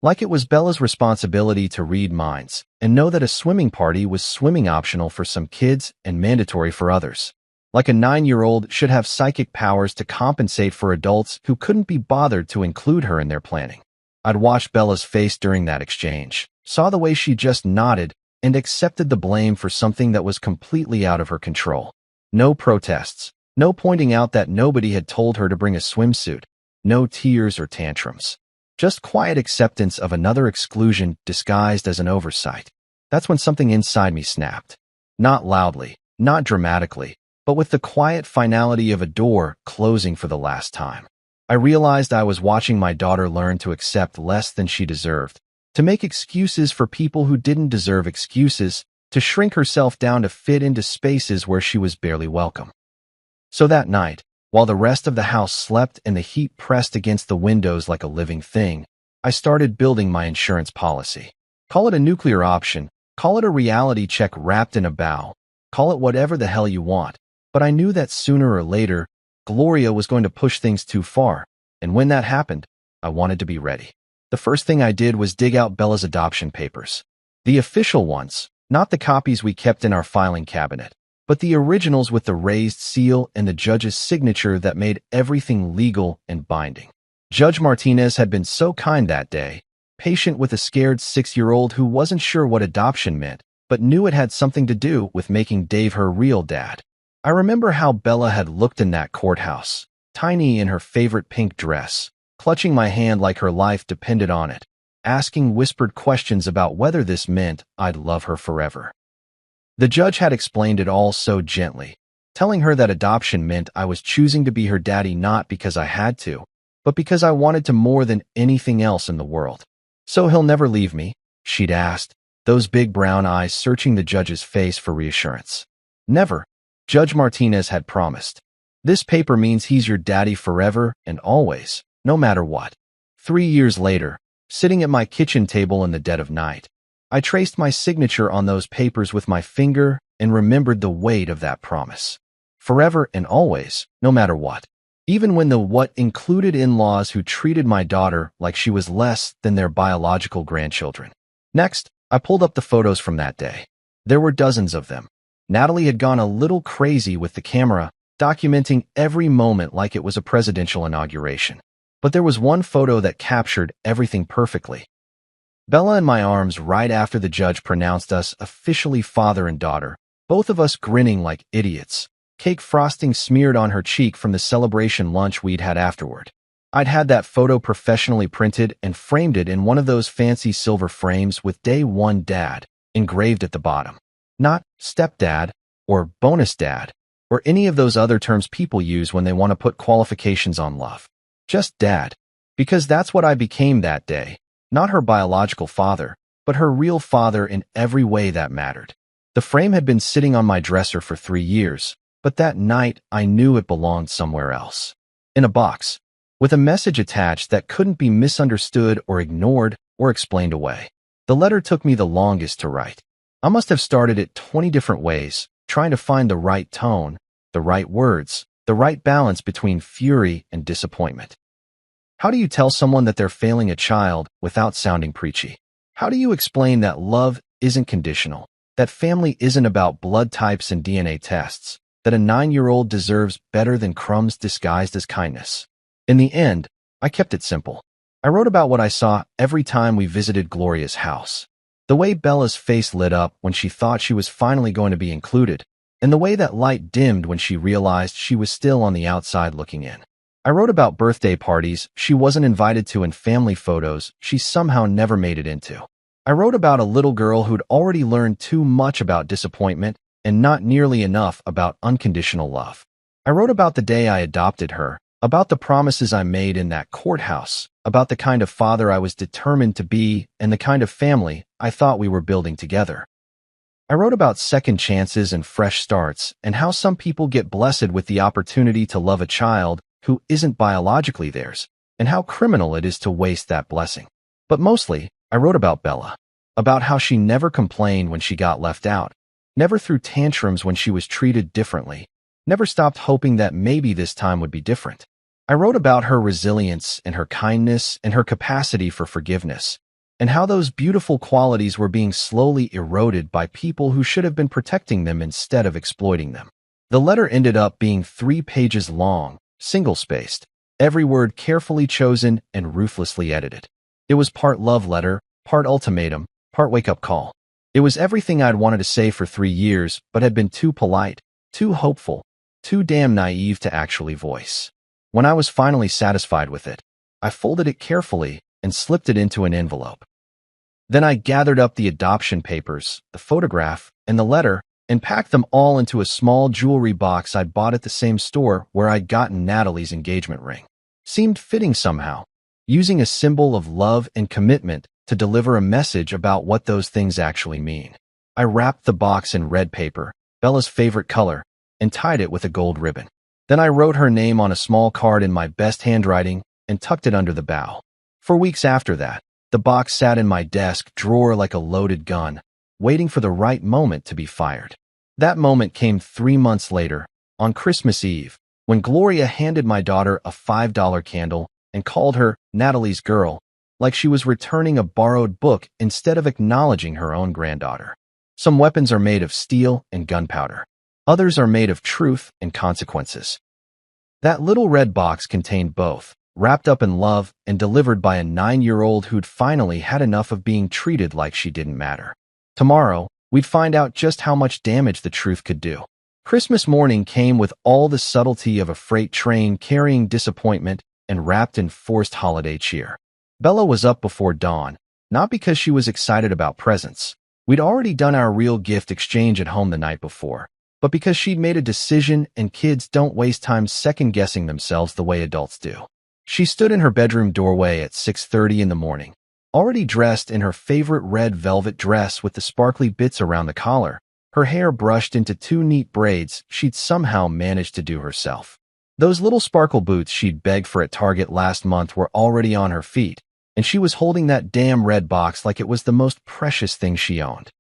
Like it was Bella's responsibility to read minds and know that a swimming party was swimming optional for some kids and mandatory for others. Like a 9-year-old should have psychic powers to compensate for adults who couldn't be bothered to include her in their planning. I'd watched Bella's face during that exchange, saw the way she just nodded, and accepted the blame for something that was completely out of her control. No protests, no pointing out that nobody had told her to bring a swimsuit, no tears or tantrums. Just quiet acceptance of another exclusion disguised as an oversight. That's when something inside me snapped. Not loudly, not dramatically, but with the quiet finality of a door closing for the last time. I realized I was watching my daughter learn to accept less than she deserved, to make excuses for people who didn't deserve excuses, to shrink herself down to fit into spaces where she was barely welcome. So that night, while the rest of the house slept and the heat pressed against the windows like a living thing, I started building my insurance policy. Call it a nuclear option, call it a reality check wrapped in a bow, call it whatever the hell you want, but I knew that sooner or later, Gloria was going to push things too far, and when that happened, I wanted to be ready. The first thing I did was dig out Bella's adoption papers. The official ones, not the copies we kept in our filing cabinet, but the originals with the raised seal and the judge's signature that made everything legal and binding. Judge Martinez had been so kind that day, patient with a scared 6-year-old who wasn't sure what adoption meant, but knew it had something to do with making Dave her real dad. I remember how Bella had looked in that courthouse, tiny in her favorite pink dress, clutching my hand like her life depended on it, asking whispered questions about whether this meant I'd love her forever. The judge had explained it all so gently, telling her that adoption meant I was choosing to be her daddy not because I had to, but because I wanted to more than anything else in the world. So he'll never leave me, she'd asked, those big brown eyes searching the judge's face for reassurance. Never. Judge Martinez had promised. This paper means he's your daddy forever and always, no matter what. 3 years later, sitting at my kitchen table in the dead of night, I traced my signature on those papers with my finger and remembered the weight of that promise. Forever and always, no matter what. Even when the what included in-laws who treated my daughter like she was less than their biological grandchildren. Next, I pulled up the photos from that day. There were dozens of them. Natalie had gone a little crazy with the camera, documenting every moment like it was a presidential inauguration. But there was one photo that captured everything perfectly. Bella in my arms right after the judge pronounced us officially father and daughter, both of us grinning like idiots, cake frosting smeared on her cheek from the celebration lunch we'd had afterward. I'd had that photo professionally printed and framed it in one of those fancy silver frames with Day 1 Dad engraved at the bottom. Not stepdad or bonus dad or any of those other terms people use when they want to put qualifications on love. Just dad. Because that's what I became that day. Not her biological father, but her real father in every way that mattered. The frame had been sitting on my dresser for 3 years, but that night I knew it belonged somewhere else. In a box, with a message attached that couldn't be misunderstood or ignored or explained away. The letter took me the longest to write. I must have started it 20 different ways, trying to find the right tone, the right words, the right balance between fury and disappointment. How do you tell someone that they're failing a child without sounding preachy? How do you explain that love isn't conditional, that family isn't about blood types and DNA tests, that a 9-year-old deserves better than crumbs disguised as kindness? In the end, I kept it simple. I wrote about what I saw every time we visited Gloria's house. The way Bella's face lit up when she thought she was finally going to be included, and the way that light dimmed when she realized she was still on the outside looking in. I wrote about birthday parties she wasn't invited to and family photos she somehow never made it into. I wrote about a little girl who'd already learned too much about disappointment and not nearly enough about unconditional love. I wrote about the day I adopted her, about the promises I made in that courthouse, about the kind of father I was determined to be and the kind of family I thought we were building together. I wrote about second chances and fresh starts and how some people get blessed with the opportunity to love a child who isn't biologically theirs, and how criminal it is to waste that blessing. But mostly, I wrote about Bella, about how she never complained when she got left out, never threw tantrums when she was treated differently, never stopped hoping that maybe this time would be different. I wrote about her resilience and her kindness and her capacity for forgiveness, and how those beautiful qualities were being slowly eroded by people who should have been protecting them instead of exploiting them. The letter ended up being 3 pages long, single-spaced, every word carefully chosen and ruthlessly edited. It was part love letter, part ultimatum, part wake-up call. It was everything I'd wanted to say for 3 years, but had been too polite, too hopeful, too damn naive to actually voice. When I was finally satisfied with it, I folded it carefully and slipped it into an envelope. Then I gathered up the adoption papers, the photograph, and the letter, and packed them all into a small jewelry box I'd bought at the same store where I'd gotten Natalie's engagement ring. Seemed fitting somehow, using a symbol of love and commitment to deliver a message about what those things actually mean. I wrapped the box in red paper, Bella's favorite color, and tied it with a gold ribbon. Then I wrote her name on a small card in my best handwriting and tucked it under the bow. For weeks after that, the box sat in my desk drawer like a loaded gun, waiting for the right moment to be fired. That moment came 3 months later, on Christmas Eve, when Gloria handed my daughter a $5 candle and called her Natalie's girl, like she was returning a borrowed book instead of acknowledging her own granddaughter. Some weapons are made of steel and gunpowder. Others are made of truth and consequences. That little red box contained both, wrapped up in love and delivered by a 9-year-old who'd finally had enough of being treated like she didn't matter. Tomorrow, we'd find out just how much damage the truth could do. Christmas morning came with all the subtlety of a freight train carrying disappointment and wrapped in forced holiday cheer. Bella was up before dawn, not because she was excited about presents. We'd already done our real gift exchange at home the night before, but because she'd made a decision and kids don't waste time second-guessing themselves the way adults do. She stood in her bedroom doorway at 6:30 in the morning, already dressed in her favorite red velvet dress with the sparkly bits around the collar, her hair brushed into 2 neat braids she'd somehow managed to do herself. Those little sparkle boots she'd begged for at Target last month were already on her feet, and she was holding that damn red box like it was the most precious thing she owned.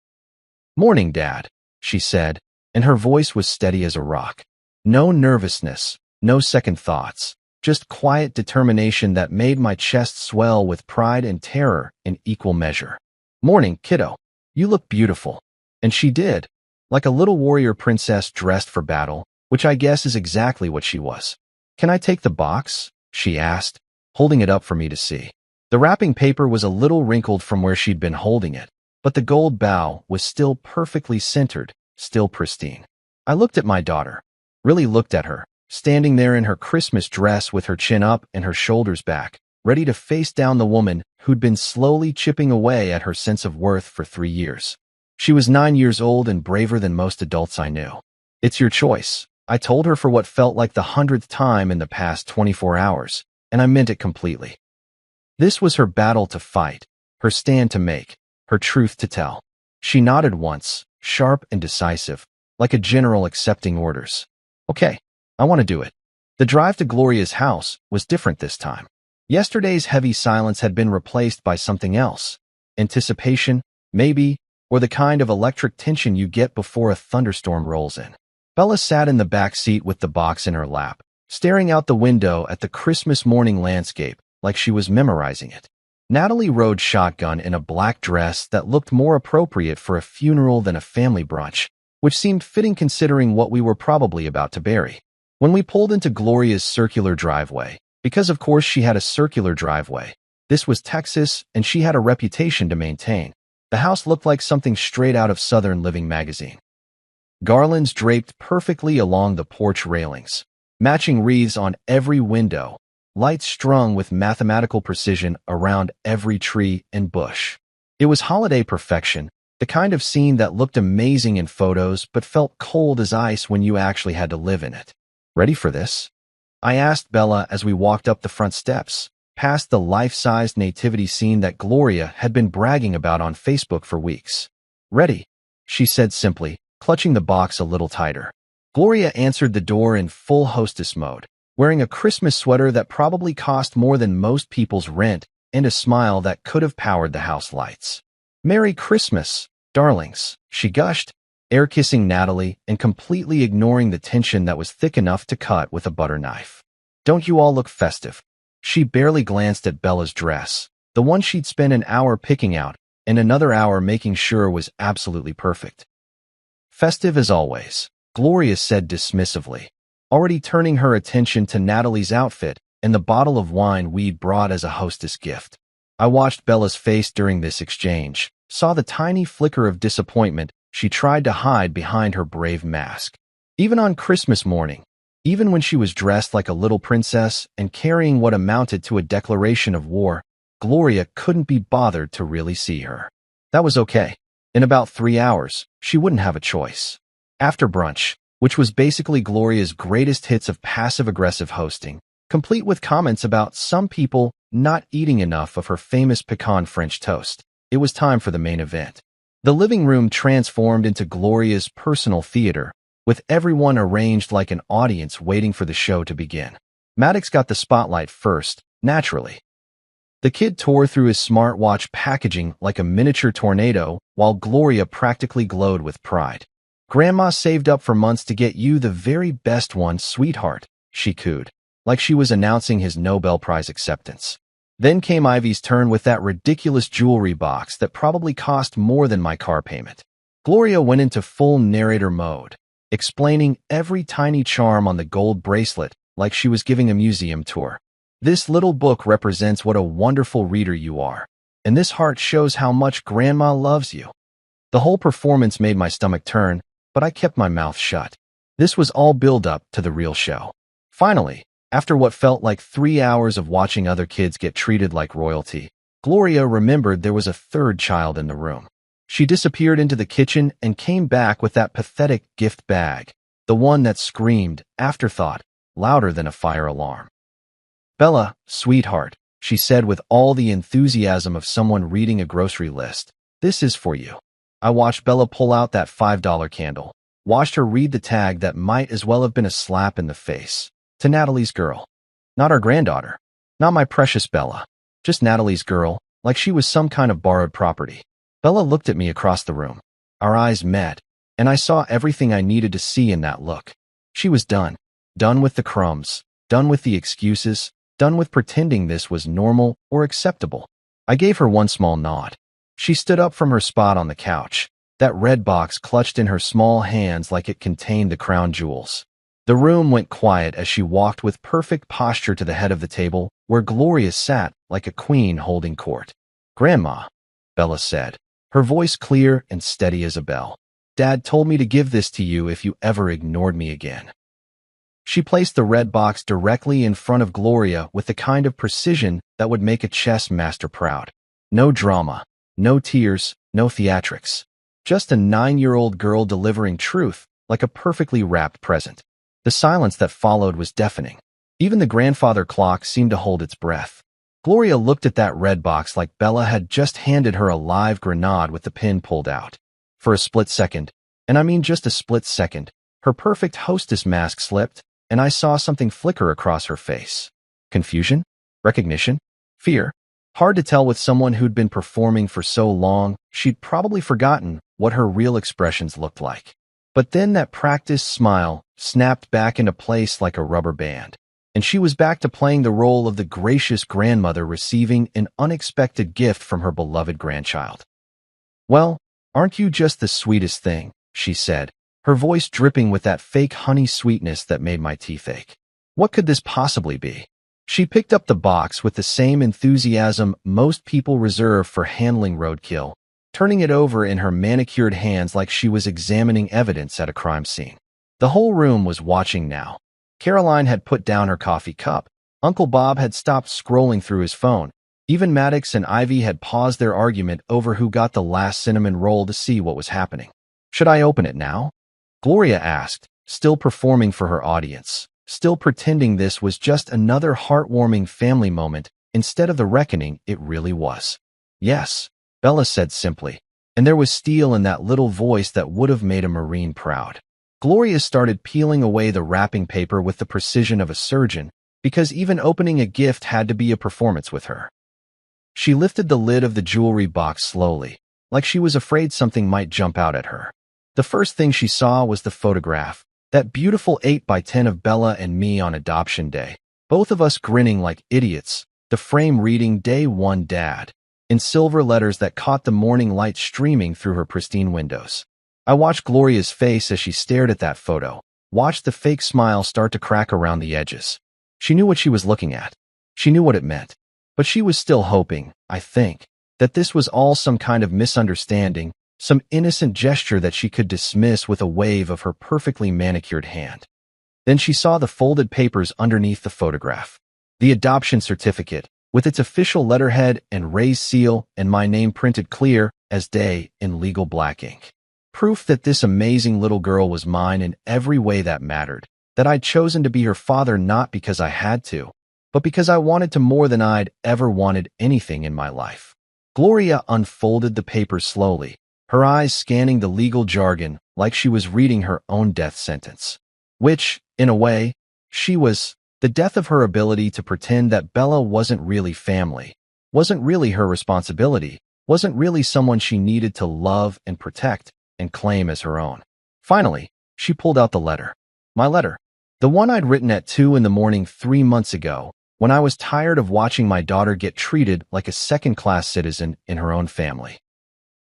"Morning, Dad," she said, and her voice was steady as a rock. No nervousness, no second thoughts. Just quiet determination that made my chest swell with pride and terror in equal measure. "Morning, kiddo. You look beautiful." And she did, like a little warrior princess dressed for battle, which I guess is exactly what she was. "Can I take the box?" she asked, holding it up for me to see. The wrapping paper was a little wrinkled from where she'd been holding it, but the gold bow was still perfectly centered, still pristine. I looked at my daughter, really looked at her, standing there in her Christmas dress with her chin up and her shoulders back, ready to face down the woman who'd been slowly chipping away at her sense of worth for 3 years. She was 9 years old and braver than most adults I knew. "It's your choice," I told her for what felt like the 100th time in the past 24 hours, and I meant it completely. This was her battle to fight, her stand to make, her truth to tell. She nodded once, sharp and decisive, like a general accepting orders. "Okay. I want to do it." The drive to Gloria's house was different this time. Yesterday's heavy silence had been replaced by something else. Anticipation, maybe, or the kind of electric tension you get before a thunderstorm rolls in. Bella sat in the back seat with the box in her lap, staring out the window at the Christmas morning landscape like she was memorizing it. Natalie rode shotgun in a black dress that looked more appropriate for a funeral than a family brunch, which seemed fitting considering what we were probably about to bury. When we pulled into Gloria's circular driveway, because of course she had a circular driveway, this was Texas and she had a reputation to maintain, the house looked like something straight out of Southern Living magazine. Garlands draped perfectly along the porch railings, matching wreaths on every window, lights strung with mathematical precision around every tree and bush. It was holiday perfection, the kind of scene that looked amazing in photos but felt cold as ice when you actually had to live in it. Ready for this? I asked Bella as we walked up the front steps, past the life-sized nativity scene that Gloria had been bragging about on Facebook for weeks. Ready, she said simply, clutching the box a little tighter. Gloria answered the door in full hostess mode, wearing a Christmas sweater that probably cost more than most people's rent and a smile that could have powered the house lights. "Merry Christmas, darlings," she gushed, air-kissing Natalie and completely ignoring the tension that was thick enough to cut with a butter knife. "Don't you all look festive?" She barely glanced at Bella's dress, the one she'd spent an hour picking out and another hour making sure was absolutely perfect. "Festive as always," Gloria said dismissively, already turning her attention to Natalie's outfit and the bottle of wine we'd brought as a hostess gift. I watched Bella's face during this exchange, saw the tiny flicker of disappointment she tried to hide behind her brave mask. Even on Christmas morning, even when she was dressed like a little princess and carrying what amounted to a declaration of war, Gloria couldn't be bothered to really see her. That was okay. In about 3 hours, she wouldn't have a choice. After brunch, which was basically Gloria's greatest hits of passive-aggressive hosting, complete with comments about some people not eating enough of her famous pecan French toast, it was time for the main event. The living room transformed into Gloria's personal theater, with everyone arranged like an audience waiting for the show to begin. Maddox got the spotlight first, naturally. The kid tore through his smartwatch packaging like a miniature tornado, while Gloria practically glowed with pride. "Grandma saved up for months to get you the very best one, sweetheart," she cooed, like she was announcing his Nobel Prize acceptance. Then came Ivy's turn with that ridiculous jewelry box that probably cost more than my car payment. Gloria went into full narrator mode, explaining every tiny charm on the gold bracelet like she was giving a museum tour. "This little book represents what a wonderful reader you are, and this heart shows how much Grandma loves you." The whole performance made my stomach turn, but I kept my mouth shut. This was all build-up to the real show. Finally, after what felt like 3 hours of watching other kids get treated like royalty, Gloria remembered there was a third child in the room. She disappeared into the kitchen and came back with that pathetic gift bag, the one that screamed, afterthought, louder than a fire alarm. "Bella, sweetheart," she said with all the enthusiasm of someone reading a grocery list, "this is for you." I watched Bella pull out that $5 candle, watched her read the tag that might as well have been a slap in the face. "To Natalie's girl." Not our granddaughter. Not my precious Bella. Just Natalie's girl, like she was some kind of borrowed property. Bella looked at me across the room. Our eyes met, and I saw everything I needed to see in that look. She was done. Done with the crumbs. Done with the excuses. Done with pretending this was normal or acceptable. I gave her one small nod. She stood up from her spot on the couch, that red box clutched in her small hands like it contained the crown jewels. The room went quiet as she walked with perfect posture to the head of the table, where Gloria sat like a queen holding court. "Grandma," Bella said, her voice clear and steady as a bell. "Dad told me to give this to you if you ever ignored me again." She placed the red box directly in front of Gloria with the kind of precision that would make a chess master proud. No drama, no tears, no theatrics. Just a 9-year-old girl delivering truth like a perfectly wrapped present. The silence that followed was deafening. Even the grandfather clock seemed to hold its breath. Gloria looked at that red box like Bella had just handed her a live grenade with the pin pulled out. For a split second, and I mean just a split second, her perfect hostess mask slipped, and I saw something flicker across her face. Confusion? Recognition? Fear? Hard to tell with someone who'd been performing for so long. She'd probably forgotten what her real expressions looked like. But then that practiced smile snapped back into place like a rubber band, and she was back to playing the role of the gracious grandmother receiving an unexpected gift from her beloved grandchild. "Well, aren't you just the sweetest thing?" she said, her voice dripping with that fake honey sweetness that made my teeth ache. What could this possibly be? She picked up the box with the same enthusiasm most people reserve for handling roadkill, turning it over in her manicured hands like she was examining evidence at a crime scene. The whole room was watching now. Caroline had put down her coffee cup. Uncle Bob had stopped scrolling through his phone. Even Maddox and Ivy had paused their argument over who got the last cinnamon roll to see what was happening. "Should I open it now?" Gloria asked, still performing for her audience, still pretending this was just another heartwarming family moment instead of the reckoning it really was. "Yes," Bella said simply, and there was steel in that little voice that would have made a Marine proud. Gloria started peeling away the wrapping paper with the precision of a surgeon, because even opening a gift had to be a performance with her. She lifted the lid of the jewelry box slowly, like she was afraid something might jump out at her. The first thing she saw was the photograph, that beautiful 8x10 of Bella and me on adoption day, both of us grinning like idiots, the frame reading "Day 1 Dad," in silver letters that caught the morning light streaming through her pristine windows. I watched Gloria's face as she stared at that photo, watched the fake smile start to crack around the edges. She knew what she was looking at. She knew what it meant. But she was still hoping, I think, that this was all some kind of misunderstanding, some innocent gesture that she could dismiss with a wave of her perfectly manicured hand. Then she saw the folded papers underneath the photograph. The adoption certificate, with its official letterhead and raised seal and my name printed clear as day in legal black ink. Proof that this amazing little girl was mine in every way that mattered, that I'd chosen to be her father not because I had to, but because I wanted to more than I'd ever wanted anything in my life. Gloria unfolded the papers slowly, her eyes scanning the legal jargon like she was reading her own death sentence. Which, in a way, she was. The death of her ability to pretend that Bella wasn't really family, wasn't really her responsibility, wasn't really someone she needed to love and protect and claim as her own. Finally, she pulled out the letter. My letter. The one I'd written at 2 in the morning 3 months ago, when I was tired of watching my daughter get treated like a second-class citizen in her own family.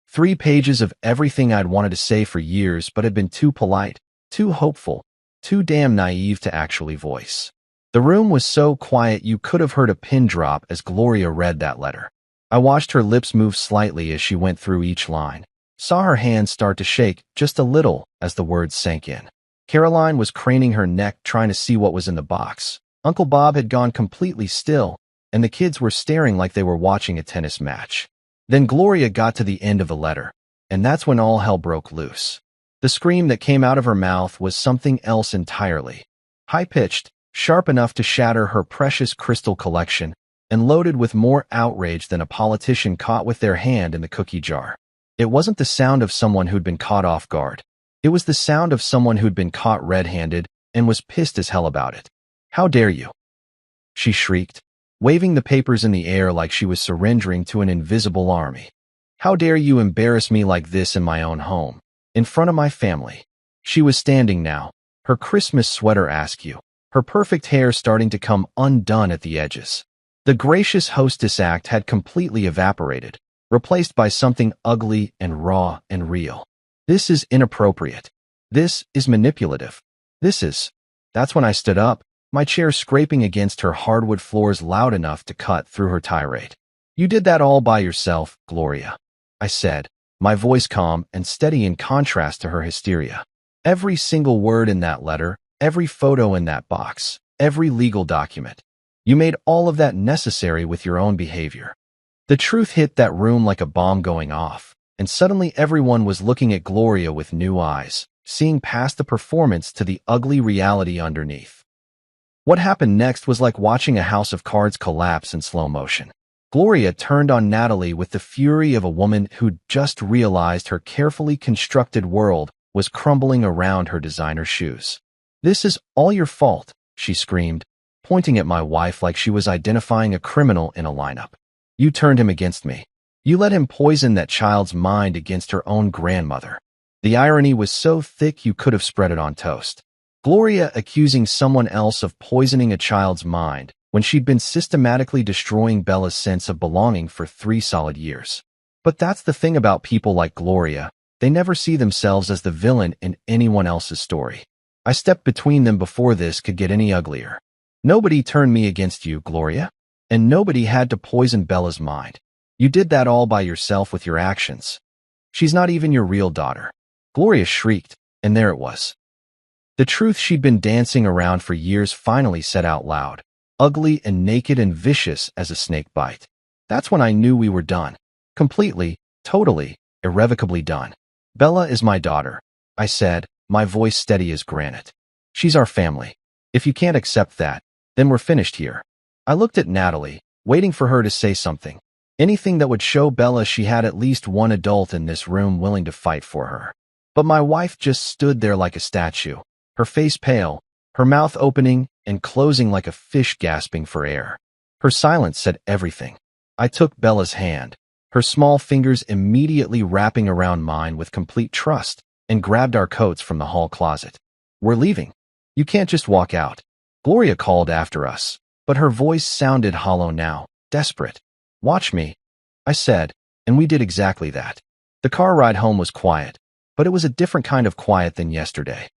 3 pages of everything I'd wanted to say for years but had been too polite, too hopeful, too damn naive to actually voice. The room was so quiet you could have heard a pin drop as Gloria read that letter. I watched her lips move slightly as she went through each line, saw her hands start to shake just a little as the words sank in. Caroline was craning her neck trying to see what was in the box. Uncle Bob had gone completely still, and the kids were staring like they were watching a tennis match. Then Gloria got to the end of the letter, and that's when all hell broke loose. The scream that came out of her mouth was something else entirely. High-pitched, sharp enough to shatter her precious crystal collection, and loaded with more outrage than a politician caught with their hand in the cookie jar. It wasn't the sound of someone who'd been caught off guard. It was the sound of someone who'd been caught red-handed and was pissed as hell about it. "How dare you?" she shrieked, waving the papers in the air like she was surrendering to an invisible army. "How dare you embarrass me like this in my own home, in front of my family?" She was standing now, her Christmas sweater askew, her perfect hair starting to come undone at the edges. The gracious hostess act had completely evaporated, replaced by something ugly and raw and real. This is inappropriate. This is manipulative. That's when I stood up, my chair scraping against her hardwood floors loud enough to cut through her tirade. "You did that all by yourself, Gloria," I said, my voice calm and steady in contrast to her hysteria. "Every single word in that letter, every photo in that box, every legal document. You made all of that necessary with your own behavior." The truth hit that room like a bomb going off, and suddenly everyone was looking at Gloria with new eyes, seeing past the performance to the ugly reality underneath. What happened next was like watching a house of cards collapse in slow motion. Gloria turned on Natalie with the fury of a woman who'd just realized her carefully constructed world was crumbling around her designer shoes. This is all your fault, she screamed, pointing at my wife like she was identifying a criminal in a lineup. You turned him against me. You let him poison that child's mind against her own grandmother. The irony was so thick you could have spread it on toast. Gloria accusing someone else of poisoning a child's mind when she'd been systematically destroying Bella's sense of belonging for 3 solid years. But that's the thing about people like Gloria. They never see themselves as the villain in anyone else's story. I stepped between them before this could get any uglier. Nobody turned me against you, Gloria. And nobody had to poison Bella's mind. You did that all by yourself with your actions. She's not even your real daughter. Gloria shrieked, and there it was. The truth she'd been dancing around for years finally said out loud, ugly and naked and vicious as a snake bite. That's when I knew we were done. Completely, totally, irrevocably done. Bella is my daughter, I said, my voice steady as granite. She's our family. If you can't accept that, then we're finished here. I looked at Natalie, waiting for her to say something. Anything that would show Bella she had at least one adult in this room willing to fight for her. But my wife just stood there like a statue, her face pale, her mouth opening and closing like a fish gasping for air. Her silence said everything. I took Bella's hand, her small fingers immediately wrapping around mine with complete trust, and grabbed our coats from the hall closet. We're leaving. You can't just walk out. Gloria called after us, but her voice sounded hollow now, desperate. Watch me, I said, and we did exactly that. The car ride home was quiet, but it was a different kind of quiet than yesterday.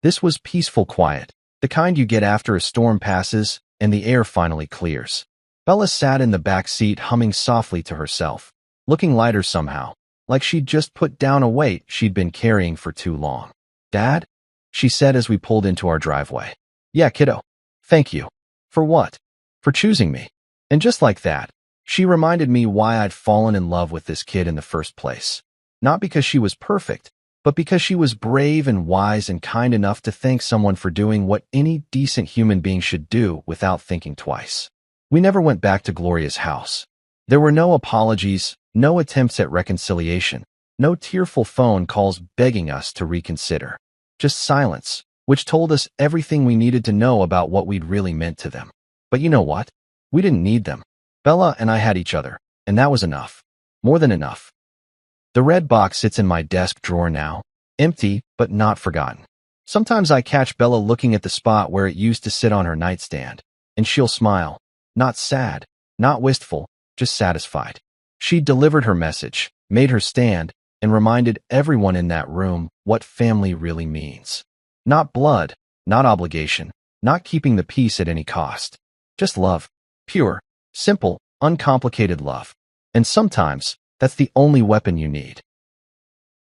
This was peaceful quiet, the kind you get after a storm passes and the air finally clears. Bella sat in the back seat humming softly to herself, looking lighter somehow, like she'd just put down a weight she'd been carrying for too long. Dad? She said as we pulled into our driveway. Yeah, kiddo. Thank you. For what? For choosing me. And just like that, she reminded me why I'd fallen in love with this kid in the first place. Not because she was perfect, but because she was brave and wise and kind enough to thank someone for doing what any decent human being should do without thinking twice. We never went back to Gloria's house. There were no apologies, no attempts at reconciliation, no tearful phone calls begging us to reconsider. Just silence, which told us everything we needed to know about what we'd really meant to them. But you know what? We didn't need them. Bella and I had each other, and that was enough. More than enough. The red box sits in my desk drawer now, empty but not forgotten. Sometimes I catch Bella looking at the spot where it used to sit on her nightstand, and she'll smile. Not sad, not wistful, just satisfied. She delivered her message, made her stand, and reminded everyone in that room what family really means. Not blood, not obligation, not keeping the peace at any cost. Just love. Pure, simple, uncomplicated love. And sometimes, that's the only weapon you need.